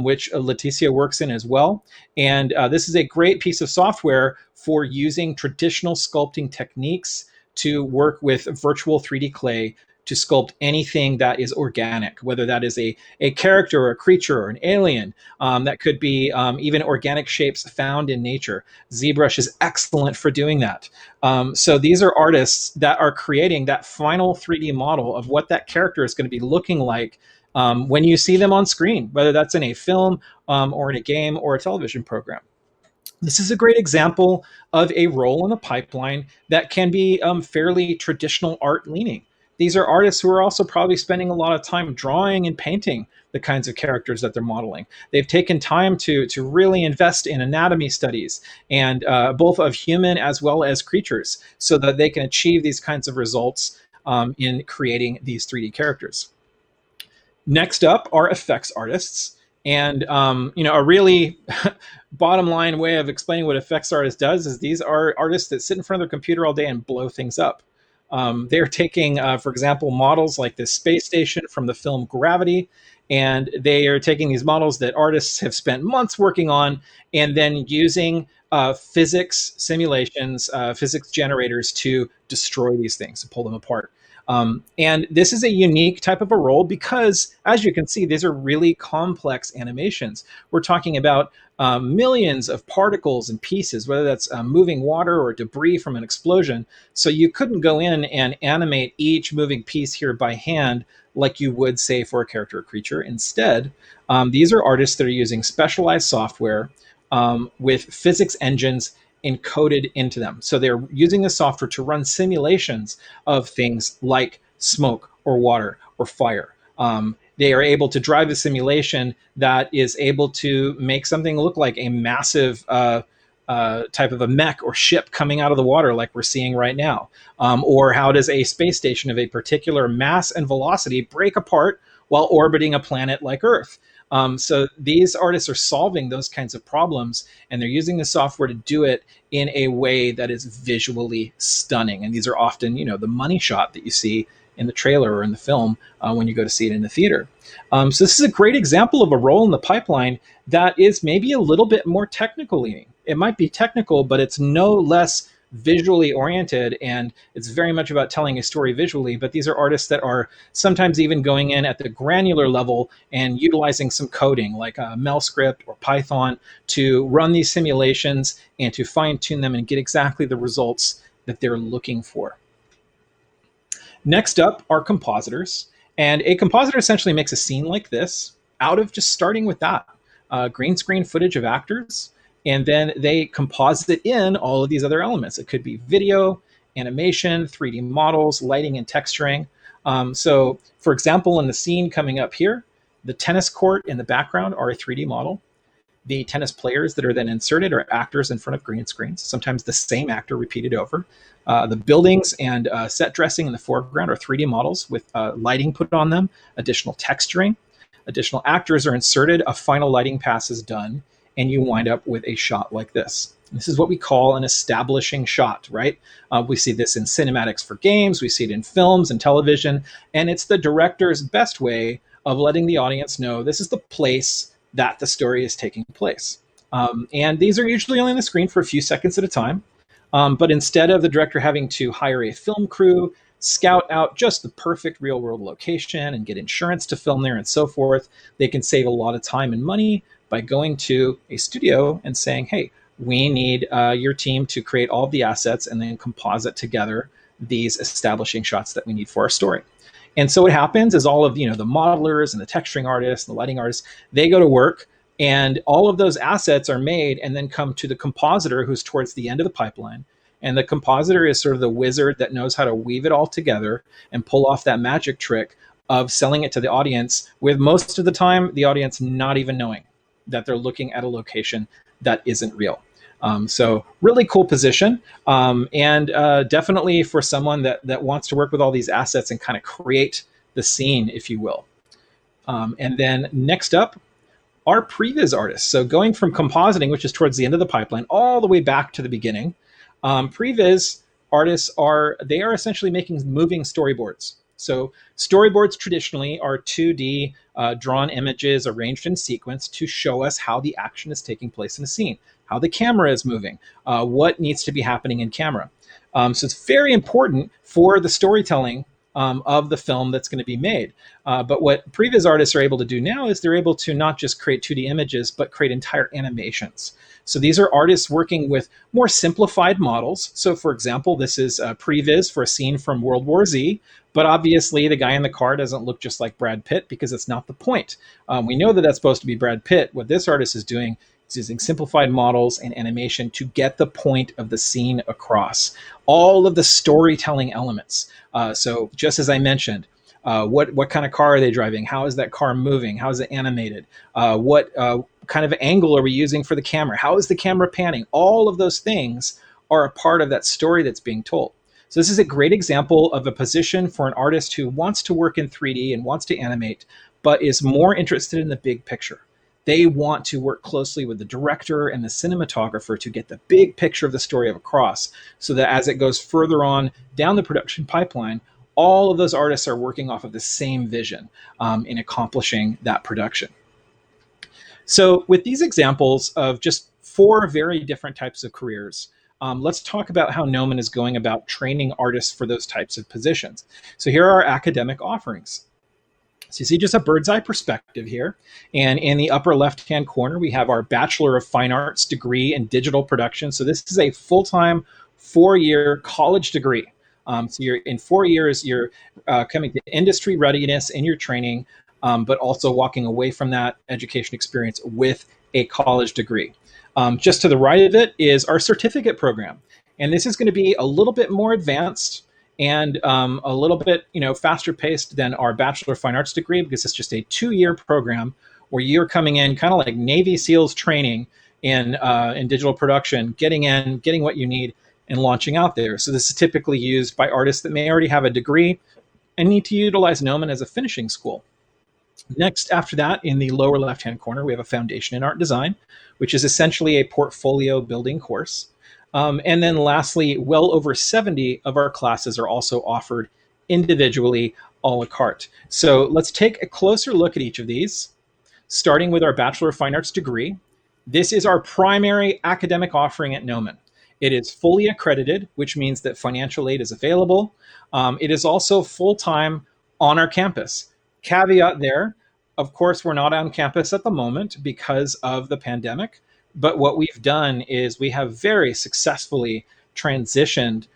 which Leticia works in as well. And this is a great piece of software for using traditional sculpting techniques to work with virtual 3D clay to sculpt anything that is organic, whether that is a character or a creature or an alien. That could be even organic shapes found in nature. ZBrush is excellent for doing that. So these are artists that are creating that final 3D model of what that character is going to be looking like when you see them on screen, whether that's in a film or in a game or a television program. This is a great example of a role in the pipeline that can be fairly traditional art leaning. These are artists who are also probably spending a lot of time drawing and painting the kinds of characters that they're modeling. They've taken time to really invest in anatomy studies and both of human as well as creatures so that they can achieve these kinds of results in creating these 3D characters. Next up are effects artists. And a really bottom line way of explaining what effects artist does is these are artists that sit in front of their computer all day and blow things up. They're taking, for example, models like this space station from the film Gravity, and they are taking these models that artists have spent months working on and then using physics simulations, physics generators to destroy these things, to pull them apart. And this is a unique type of a role because, as you can see, these are really complex animations. We're talking about millions of particles and pieces, whether that's moving water or debris from an explosion. So you couldn't go in and animate each moving piece here by hand like you would, say, for a character or creature. Instead, these are artists that are using specialized software with physics engines encoded into them. So they're using the software to run simulations of things like smoke or water or fire. They are able to drive a simulation that is able to make something look like a massive type of a mech or ship coming out of the water like we're seeing right now. Or how does a space station of a particular mass and velocity break apart while orbiting a planet like Earth? So these artists are solving those kinds of problems, and they're using the software to do it in a way that is visually stunning. And these are often, the money shot that you see in the trailer or in the film when you go to see it in the theater. So this is a great example of a role in the pipeline that is maybe a little bit more technical leaning. It might be technical, but it's no less visually oriented, and it's very much about telling a story visually. But these are artists that are sometimes even going in at the granular level and utilizing some coding like MelScript or Python to run these simulations and to fine-tune them and get exactly the results that they're looking for. Next up are compositors, and a compositor essentially makes a scene like this out of just starting with that green screen footage of actors, and then they composite in all of these other elements. It could be video, animation, 3D models, lighting, and texturing. So, for example, in the scene coming up here, the tennis court in the background are a 3D model. The tennis players that are then inserted are actors in front of green screens, sometimes the same actor repeated over. The buildings and set dressing in the foreground are 3D models with lighting put on them, additional texturing. Additional actors are inserted, a final lighting pass is done, and you wind up with a shot like this. This is what we call an establishing shot, right? We see this in cinematics for games, we see it in films and television, and it's the director's best way of letting the audience know this is the place that the story is taking place. And these are usually only on the screen for a few seconds at a time. But instead of the director having to hire a film crew, scout out just the perfect real world location and get insurance to film there and so forth, they can save a lot of time and money by going to a studio and saying, hey, we need your team to create all of the assets and then composite together these establishing shots that we need for our story. And so what happens is all of the modelers and the texturing artists and the lighting artists, they go to work, and all of those assets are made and then come to the compositor, who's towards the end of the pipeline. And the compositor is sort of the wizard that knows how to weave it all together and pull off that magic trick of selling it to the audience, with most of the time the audience not even knowing that they're looking at a location that isn't real. So really cool position, and definitely for someone that wants to work with all these assets and kind of create the scene, if you will. And then next up are previs artists. So going from compositing, which is towards the end of the pipeline, all the way back to the beginning, previs artists are essentially making moving storyboards. So storyboards traditionally are 2D drawn images arranged in sequence to show us how the action is taking place in a scene, how the camera is moving, what needs to be happening in camera. So it's very important for the storytelling of the film that's going to be made. But what previs artists are able to do now is they're able to not just create 2D images, but create entire animations. So these are artists working with more simplified models. So for example, this is a previs for a scene from World War Z, but obviously the guy in the car doesn't look just like Brad Pitt, because it's not the point. We know that that's supposed to be Brad Pitt. What this artist is doing is using simplified models and animation to get the point of the scene across. All of the storytelling elements. So just as I mentioned, what kind of car are they driving? How is that car moving? How is it animated? What kind of angle are we using for the camera? How is the camera panning? All of those things are a part of that story that's being told. So this is a great example of a position for an artist who wants to work in 3D and wants to animate, but is more interested in the big picture. They want to work closely with the director and the cinematographer to get the big picture of the story across, so that as it goes further on down the production pipeline, all of those artists are working off of the same vision in accomplishing that production. So with these examples of just 4 very different types of careers, let's talk about how Gnomon is going about training artists for those types of positions. So here are our academic offerings. So you see just a bird's eye perspective here. And in the upper left-hand corner, we have our Bachelor of Fine Arts degree in digital production. So this is a full-time 4-year college degree. So you're in 4 years, you're coming to industry readiness in your training, but also walking away from that education experience with a college degree. Just to the right of it is our certificate program. And this is going to be a little bit more advanced and a little bit faster paced than our Bachelor of Fine Arts degree, because it's just a 2-year program where you're coming in kind of like Navy SEALs training in digital production, getting what you need and launching out there. So this is typically used by artists that may already have a degree and need to utilize Gnomon as a finishing school. Next, after that, in the lower left-hand corner, we have a Foundation in Art Design, which is essentially a portfolio building course. And then lastly, well over 70 of our classes are also offered individually a la carte. So let's take a closer look at each of these, starting with our Bachelor of Fine Arts degree. This is our primary academic offering at Gnomon. It is fully accredited, which means that financial aid is available. It is also full-time on our campus. Caveat there, of course, we're not on campus at the moment because of the pandemic. But what we've done is we have very successfully transitioned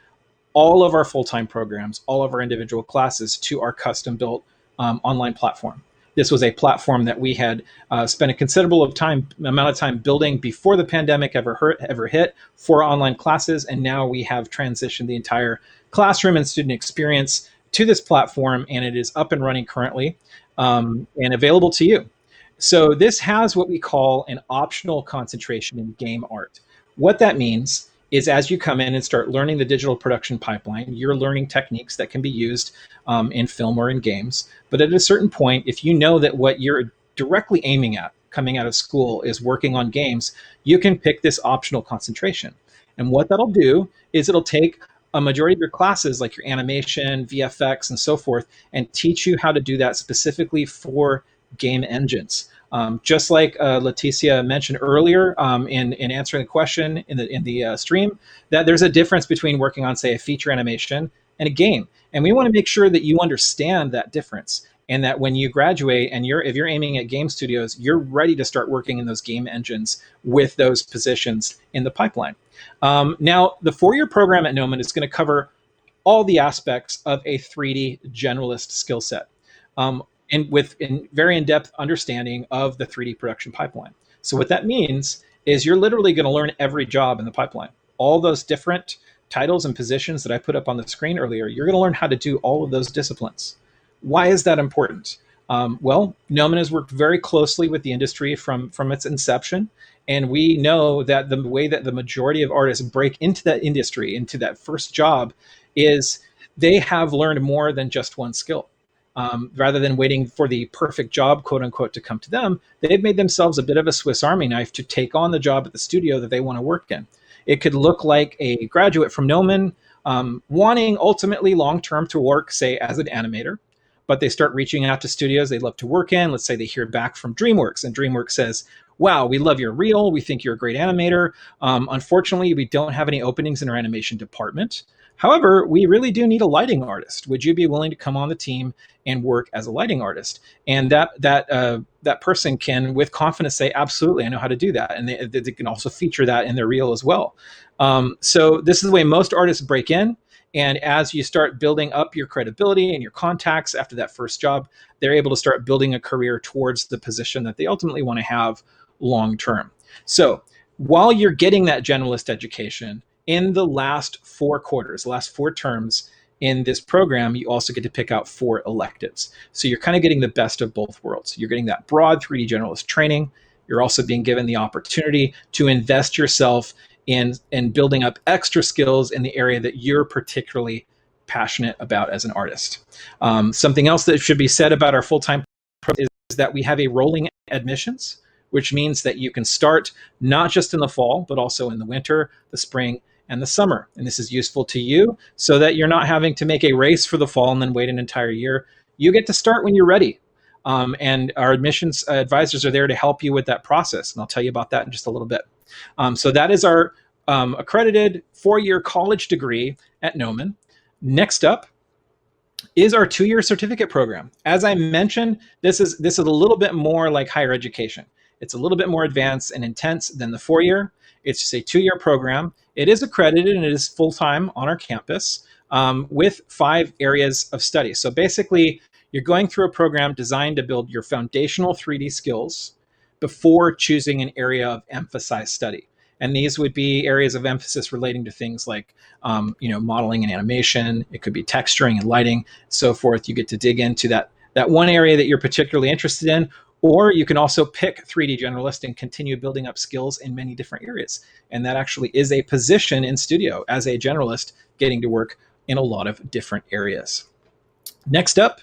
all of our full-time programs, all of our individual classes, to our custom-built online platform. This was a platform that we had spent a considerable amount of time building before the pandemic ever hit for online classes, and now we have transitioned the entire classroom and student experience to this platform, and it is up and running currently and available to you. So this has what we call an optional concentration in game art. What that means is as you come in and start learning the digital production pipeline, you're learning techniques that can be used in film or in games. But at a certain point, if you know that what you're directly aiming at coming out of school is working on games, you can pick this optional concentration. And what that'll do is it'll take a majority of your classes, like your animation, VFX, and so forth, and teach you how to do that specifically for game engines. Just like Leticia mentioned earlier in answering the question in the stream, that there's a difference between working on, say, a feature animation and a game. And we want to make sure that you understand that difference, and that when you graduate and if you're aiming at game studios, you're ready to start working in those game engines with those positions in the pipeline. Now, the 4-year program at Gnomon is going to cover all the aspects of a 3D generalist skill set, and with very in-depth understanding of the 3D production pipeline. So what that means is you're literally going to learn every job in the pipeline. All those different titles and positions that I put up on the screen earlier, you're going to learn how to do all of those disciplines. Why is that important? Well, Gnomon has worked very closely with the industry from its inception, and we know that the way that the majority of artists break into that industry, into that first job, is they have learned more than just one skill. Rather than waiting for the perfect job, quote unquote, to come to them, they've made themselves a bit of a Swiss Army knife to take on the job at the studio that they want to work in. It could look like a graduate from Gnomon wanting ultimately long-term to work, say, as an animator, but they start reaching out to studios they'd love to work in. Let's say they hear back from DreamWorks, and DreamWorks says, wow, we love your reel. We think you're a great animator. Unfortunately, we don't have any openings in our animation department. However, we really do need a lighting artist. Would you be willing to come on the team and work as a lighting artist? And that person can, with confidence, say, absolutely, I know how to do that. And they can also feature that in their reel as well. So this is the way most artists break in. And as you start building up your credibility and your contacts after that first job, they're able to start building a career towards the position that they ultimately want to have long term. So while you're getting that generalist education, in the last 4 quarters, the last 4 terms in this program, you also get to pick out 4 electives. So you're kind of getting the best of both worlds. You're getting that broad 3D generalist training. You're also being given the opportunity to invest yourself in building up extra skills in the area that you're particularly passionate about as an artist. Something else that should be said about our full-time program is that we have a rolling admissions, which means that you can start not just in the fall, but also in the winter, the spring, and the summer. And this is useful to you so that you're not having to make a race for the fall and then wait an entire year. You get to start when you're ready. And our admissions advisors are there to help you with that process. And I'll tell you about that in just a little bit. So that is our accredited 4-year college degree at Gnomon. Next up is our 2-year certificate program. As I mentioned, this is a little bit more like higher education. It's a little bit more advanced and intense than the 4-year. It's just a 2-year program. It is accredited and it is full-time on our campus with 5 areas of study. So basically, you're going through a program designed to build your foundational 3D skills before choosing an area of emphasized study. And these would be areas of emphasis relating to things like, modeling and animation. It could be texturing and lighting, so forth. You get to dig into that one area that you're particularly interested in, or you can also pick 3D generalist and continue building up skills in many different areas. And that actually is a position in studio as a generalist, getting to work in a lot of different areas. Next up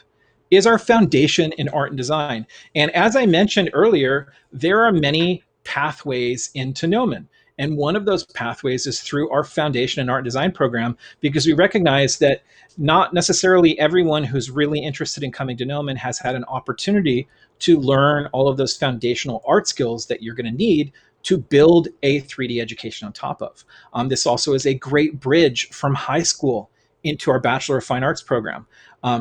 is our foundation in art and design. And as I mentioned earlier, there are many pathways into Gnomon. And one of those pathways is through our foundation in art and design program, because we recognize that not necessarily everyone who's really interested in coming to Gnomon has had an opportunity to learn all of those foundational art skills that you're going to need to build a 3D education on top of. This also is a great bridge from high school into our Bachelor of Fine Arts program.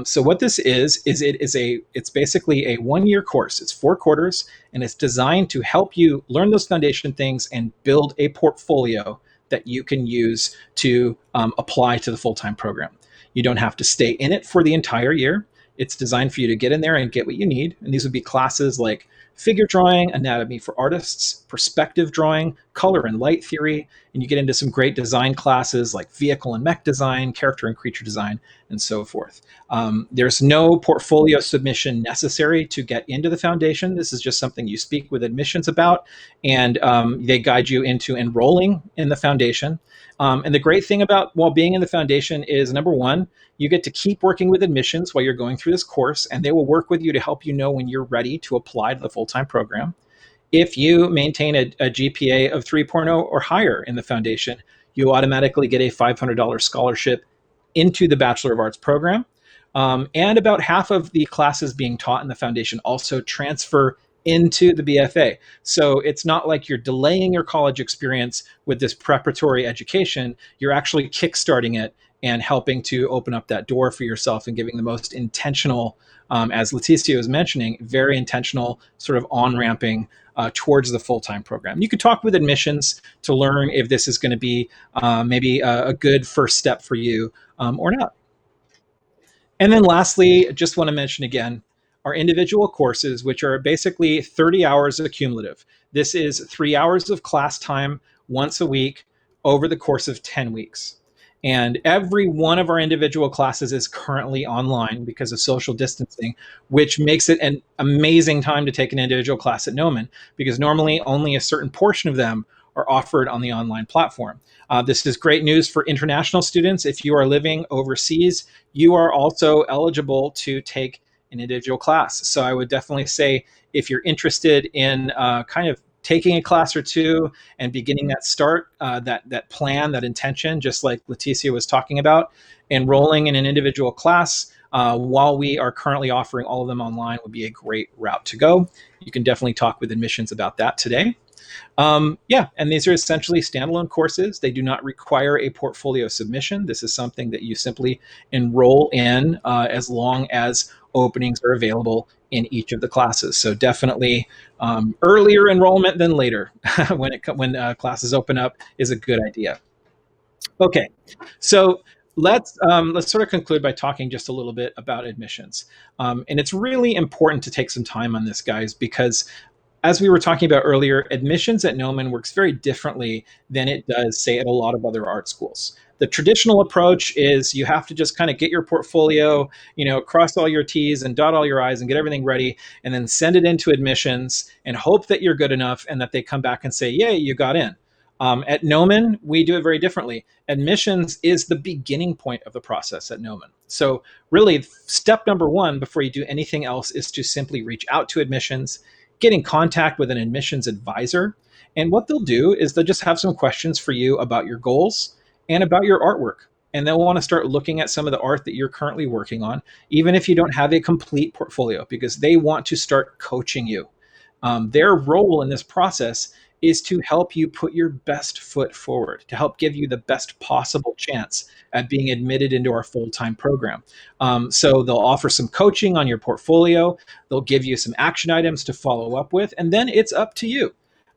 So what this is it's basically a 1-year course. It's 4 quarters, and it's designed to help you learn those foundation things and build a portfolio that you can use to apply to the full-time program. You don't have to stay in it for the entire year. It's designed for you to get in there and get what you need. And these would be classes like figure drawing, anatomy for artists, perspective drawing, color and light theory, and you get into some great design classes like vehicle and mech design, character and creature design, and so forth. There's no portfolio submission necessary to get into the foundation. This is just something you speak with admissions about, and they guide you into enrolling in the foundation. And the great thing about while being in the foundation is, number one, you get to keep working with admissions while you're going through this course, and they will work with you to help you know when you're ready to apply to the full-time program. If you maintain a GPA of 3.0 or higher in the foundation, you automatically get a $500 scholarship into the Bachelor of Arts program. And about half of the classes being taught in the foundation also transfer into the BFA. So it's not like you're delaying your college experience with this preparatory education. You're actually kickstarting it and helping to open up that door for yourself and giving the most intentional, as Leticia was mentioning, very intentional sort of on-ramping towards the full-time program. You could talk with admissions to learn if this is going to be maybe a good first step for you or not. And then lastly, just want to mention again, our individual courses, which are basically 30 hours accumulative. This is 3 hours of class time once a week over the course of 10 weeks. And every one of our individual classes is currently online because of social distancing, which makes it an amazing time to take an individual class at Gnomon, because normally only a certain portion of them are offered on the online platform. This is great news for international students. If you are living overseas, you are also eligible to take an individual class. So I would definitely say, if you're interested in kind of taking a class or two and beginning that start, that plan, that intention, just like Leticia was talking about, enrolling in an individual class while we are currently offering all of them online would be a great route to go. You can definitely talk with admissions about that today. Yeah, and these are essentially standalone courses. They do not require a portfolio submission. This is something that you simply enroll in as long as openings are available in each of the classes. So definitely earlier enrollment than later when classes open up is a good idea. Okay, so let's sort of conclude by talking just a little bit about admissions. And it's really important to take some time on this, guys, because as we were talking about earlier, admissions at Gnomon works very differently than it does, say, at a lot of other art schools. The traditional approach is you have to just kind of get your portfolio, cross all your T's and dot all your I's and get everything ready, and then send it into admissions and hope that you're good enough and that they come back and say, yay, you got in. At Gnomon, we do it very differently. Admissions is the beginning point of the process at Gnomon. So really, step number one before you do anything else is to simply reach out to admissions, get in contact with an admissions advisor. And what they'll do is they'll just have some questions for you about your goals and about your artwork. And they'll want to start looking at some of the art that you're currently working on, even if you don't have a complete portfolio, because they want to start coaching you. Their role in this process is to help you put your best foot forward, to help give you the best possible chance at being admitted into our full-time program. So they'll offer some coaching on your portfolio. They'll give you some action items to follow up with, and then it's up to you.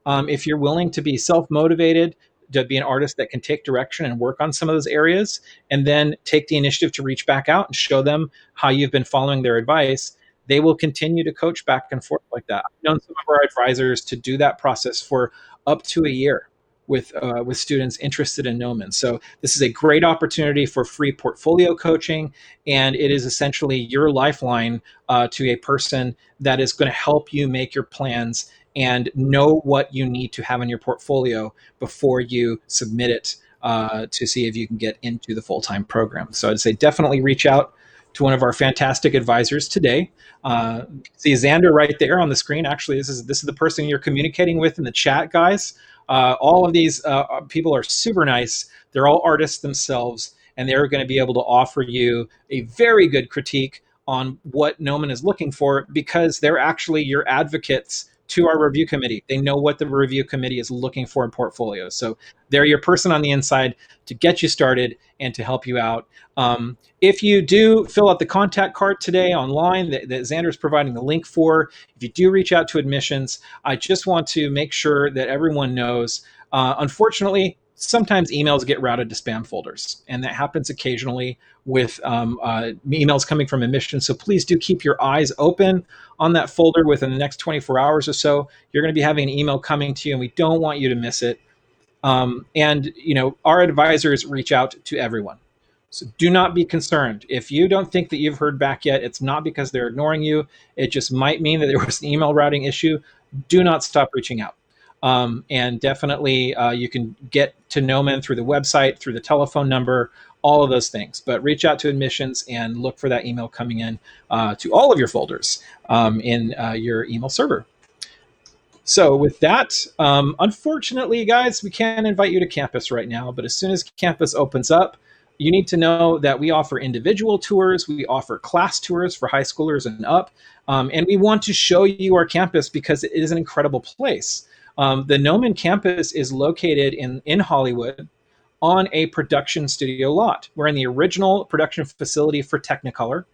If you're willing to be self-motivated, to be an artist that can take direction and work on some of those areas, and then take the initiative to reach back out and show them how you've been following their advice, they will continue to coach back and forth like that. I've known some of our advisors to do that process for up to a year with students interested in Gnomon. So this is a great opportunity for free portfolio coaching, and it is essentially your lifeline to a person that is going to help you make your plans and know what you need to have in your portfolio before you submit it to see if you can get into the full-time program. So I'd say definitely reach out to one of our fantastic advisors today. See Xander right there on the screen. Actually, this is the person you're communicating with in the chat, guys. All of these people are super nice. They're all artists themselves, and they're going to be able to offer you a very good critique on what Gnomon is looking for, because they're actually your advocates to our review committee. They know what the review committee is looking for in portfolios. So they're your person on the inside to get you started and to help you out. If you do fill out the contact card today online that Xander's providing the link for, if you do reach out to admissions, I just want to make sure that everyone knows, unfortunately, sometimes emails get routed to spam folders, and that happens occasionally with emails coming from admissions. So please do keep your eyes open on that folder within the next 24 hours or so. You're going to be having an email coming to you, and we don't want you to miss it. And our advisors reach out to everyone. So do not be concerned. If you don't think that you've heard back yet, it's not because they're ignoring you. It just might mean that there was an email routing issue. Do not stop reaching out. And definitely you can get to Gnomon through the website, through the telephone number, all of those things. But reach out to admissions and look for that email coming in to all of your folders in your email server. So with that, unfortunately, guys, we can't invite you to campus right now, but as soon as campus opens up, you need to know that we offer individual tours, we offer class tours for high schoolers and up, and we want to show you our campus because it is an incredible place. The Gnomon campus is located in Hollywood on a production studio lot. We're in the original production facility for Technicolor.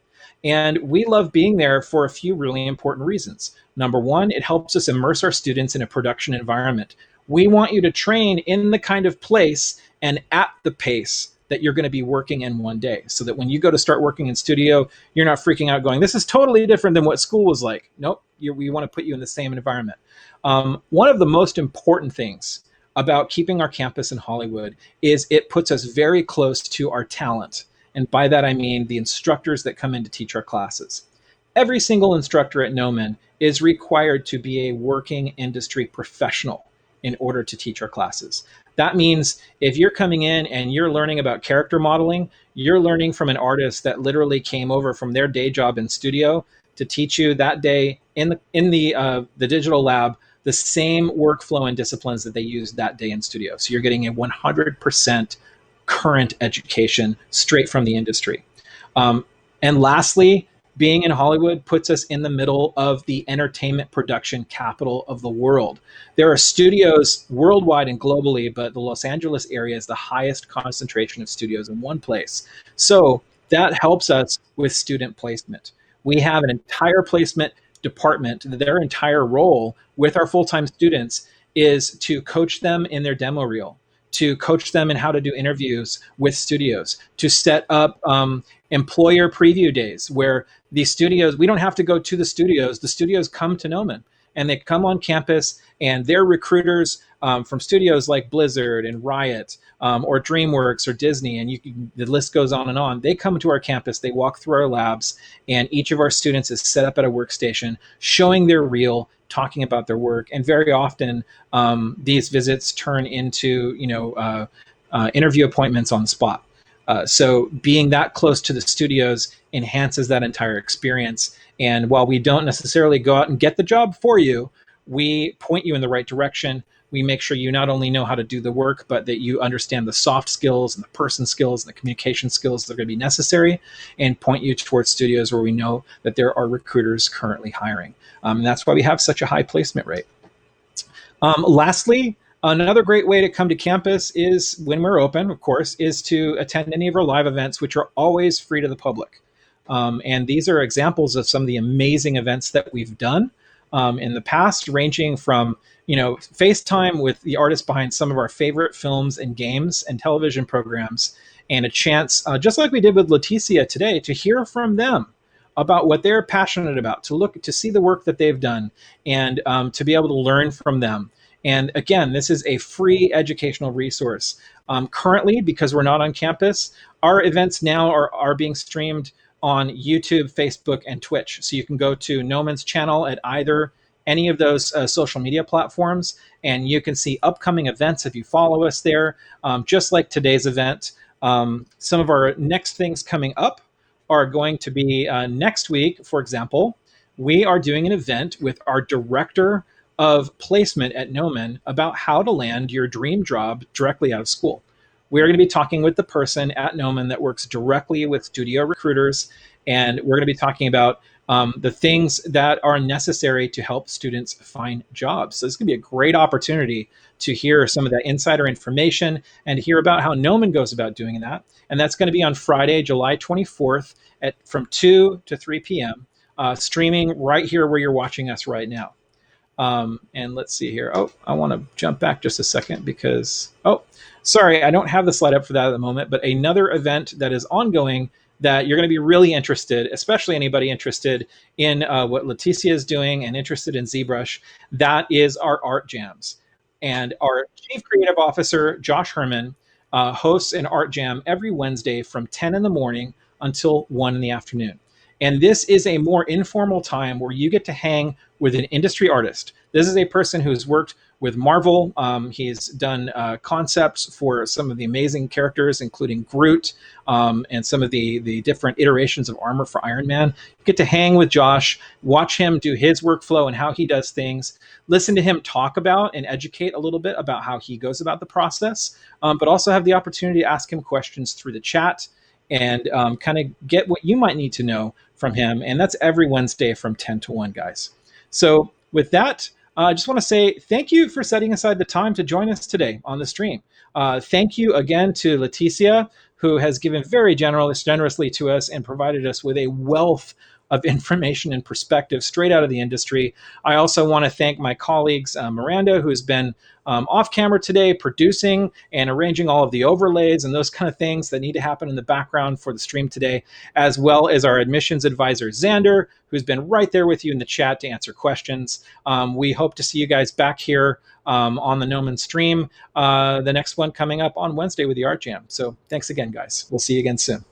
And we love being there for a few really important reasons. Number one, it helps us immerse our students in a production environment. We want you to train in the kind of place and at the pace that you're going to be working in one day, so that when you go to start working in studio, you're not freaking out going, this is totally different than what school was like. Nope, we want to put you in the same environment. One of the most important things about keeping our campus in Hollywood is it puts us very close to our talent. And by that, I mean the instructors that come in to teach our classes. Every single instructor at Gnomon is required to be a working industry professional in order to teach our classes. That means if you're coming in and you're learning about character modeling, you're learning from an artist that literally came over from their day job in studio to teach you that day in the digital lab the same workflow and disciplines that they used that day in studio. So you're getting a 100% current education straight from the industry. And lastly, being in Hollywood puts us in the middle of the entertainment production capital of the world. There are studios worldwide and globally, but the Los Angeles area is the highest concentration of studios in one place. So that helps us with student placement. We have an entire placement department. Their entire role with our full-time students is to coach them in their demo reel, to coach them in how to do interviews with studios, to set up employer preview days where the studios, we don't have to go to the studios come to Gnomon, and they come on campus, and they're recruiters from studios like Blizzard and Riot or DreamWorks or Disney, and the list goes on and on. They come to our campus, they walk through our labs, and each of our students is set up at a workstation, showing their reel, talking about their work, and very often these visits turn into interview appointments on the spot. So being that close to the studios enhances that entire experience. And while we don't necessarily go out and get the job for you, we point you in the right direction. We make sure you not only know how to do the work, but that you understand the soft skills and the person skills and the communication skills that are going to be necessary, and point you towards studios where we know that there are recruiters currently hiring. And that's why we have such a high placement rate. Lastly, another great way to come to campus is, when we're open, of course, is to attend any of our live events, which are always free to the public. And these are examples of some of the amazing events that we've done in the past, ranging from FaceTime with the artists behind some of our favorite films and games and television programs, and a chance, just like we did with Leticia today, to hear from them about what they're passionate about, to see the work that they've done, and to be able to learn from them. And again, this is a free educational resource. Currently, because we're not on campus, our events now are being streamed on YouTube, Facebook, and Twitch. So you can go to Gnomon's channel at any of those social media platforms, and you can see upcoming events if you follow us there. Just like today's event, some of our next things coming up are going to be next week. For example, we are doing an event with our director of placement at Gnomon about how to land your dream job directly out of school. We're going to be talking with the person at Gnomon that works directly with studio recruiters, and we're going to be talking about the things that are necessary to help students find jobs. So this is going to be a great opportunity to hear some of that insider information and to hear about how Gnomon goes about doing that. And that's going to be on Friday, July 24th from 2 to 3 p.m., streaming right here where you're watching us right now. And let's see here. Oh, I want to jump back just a second because, sorry, I don't have the slide up for that at the moment, but another event that is ongoing that you're going to be really interested, especially anybody interested in what Leticia is doing and interested in ZBrush, that is our art jams. And our Chief Creative Officer, Josh Herman, hosts an art jam every Wednesday from 10 in the morning until 1 in the afternoon. And this is a more informal time where you get to hang with an industry artist. This is a person who's worked with Marvel. He's done concepts for some of the amazing characters, including Groot, and some of the different iterations of armor for Iron Man. You get to hang with Josh, watch him do his workflow and how he does things, listen to him talk about and educate a little bit about how he goes about the process, but also have the opportunity to ask him questions through the chat and kind of get what you might need to know from him. And that's every Wednesday from 10 to 1, guys. So with that, I just want to say thank you for setting aside the time to join us today on the stream. Thank you again to Leticia, who has given very generously to us and provided us with a wealth of information and perspective straight out of the industry. I also want to thank my colleagues, Miranda, who's been off camera today, producing and arranging all of the overlays and those kind of things that need to happen in the background for the stream today, as well as our admissions advisor, Xander, who's been right there with you in the chat to answer questions. We hope to see you guys back here on the Gnomon stream, the next one coming up on Wednesday with the Art Jam. So thanks again, guys. We'll see you again soon.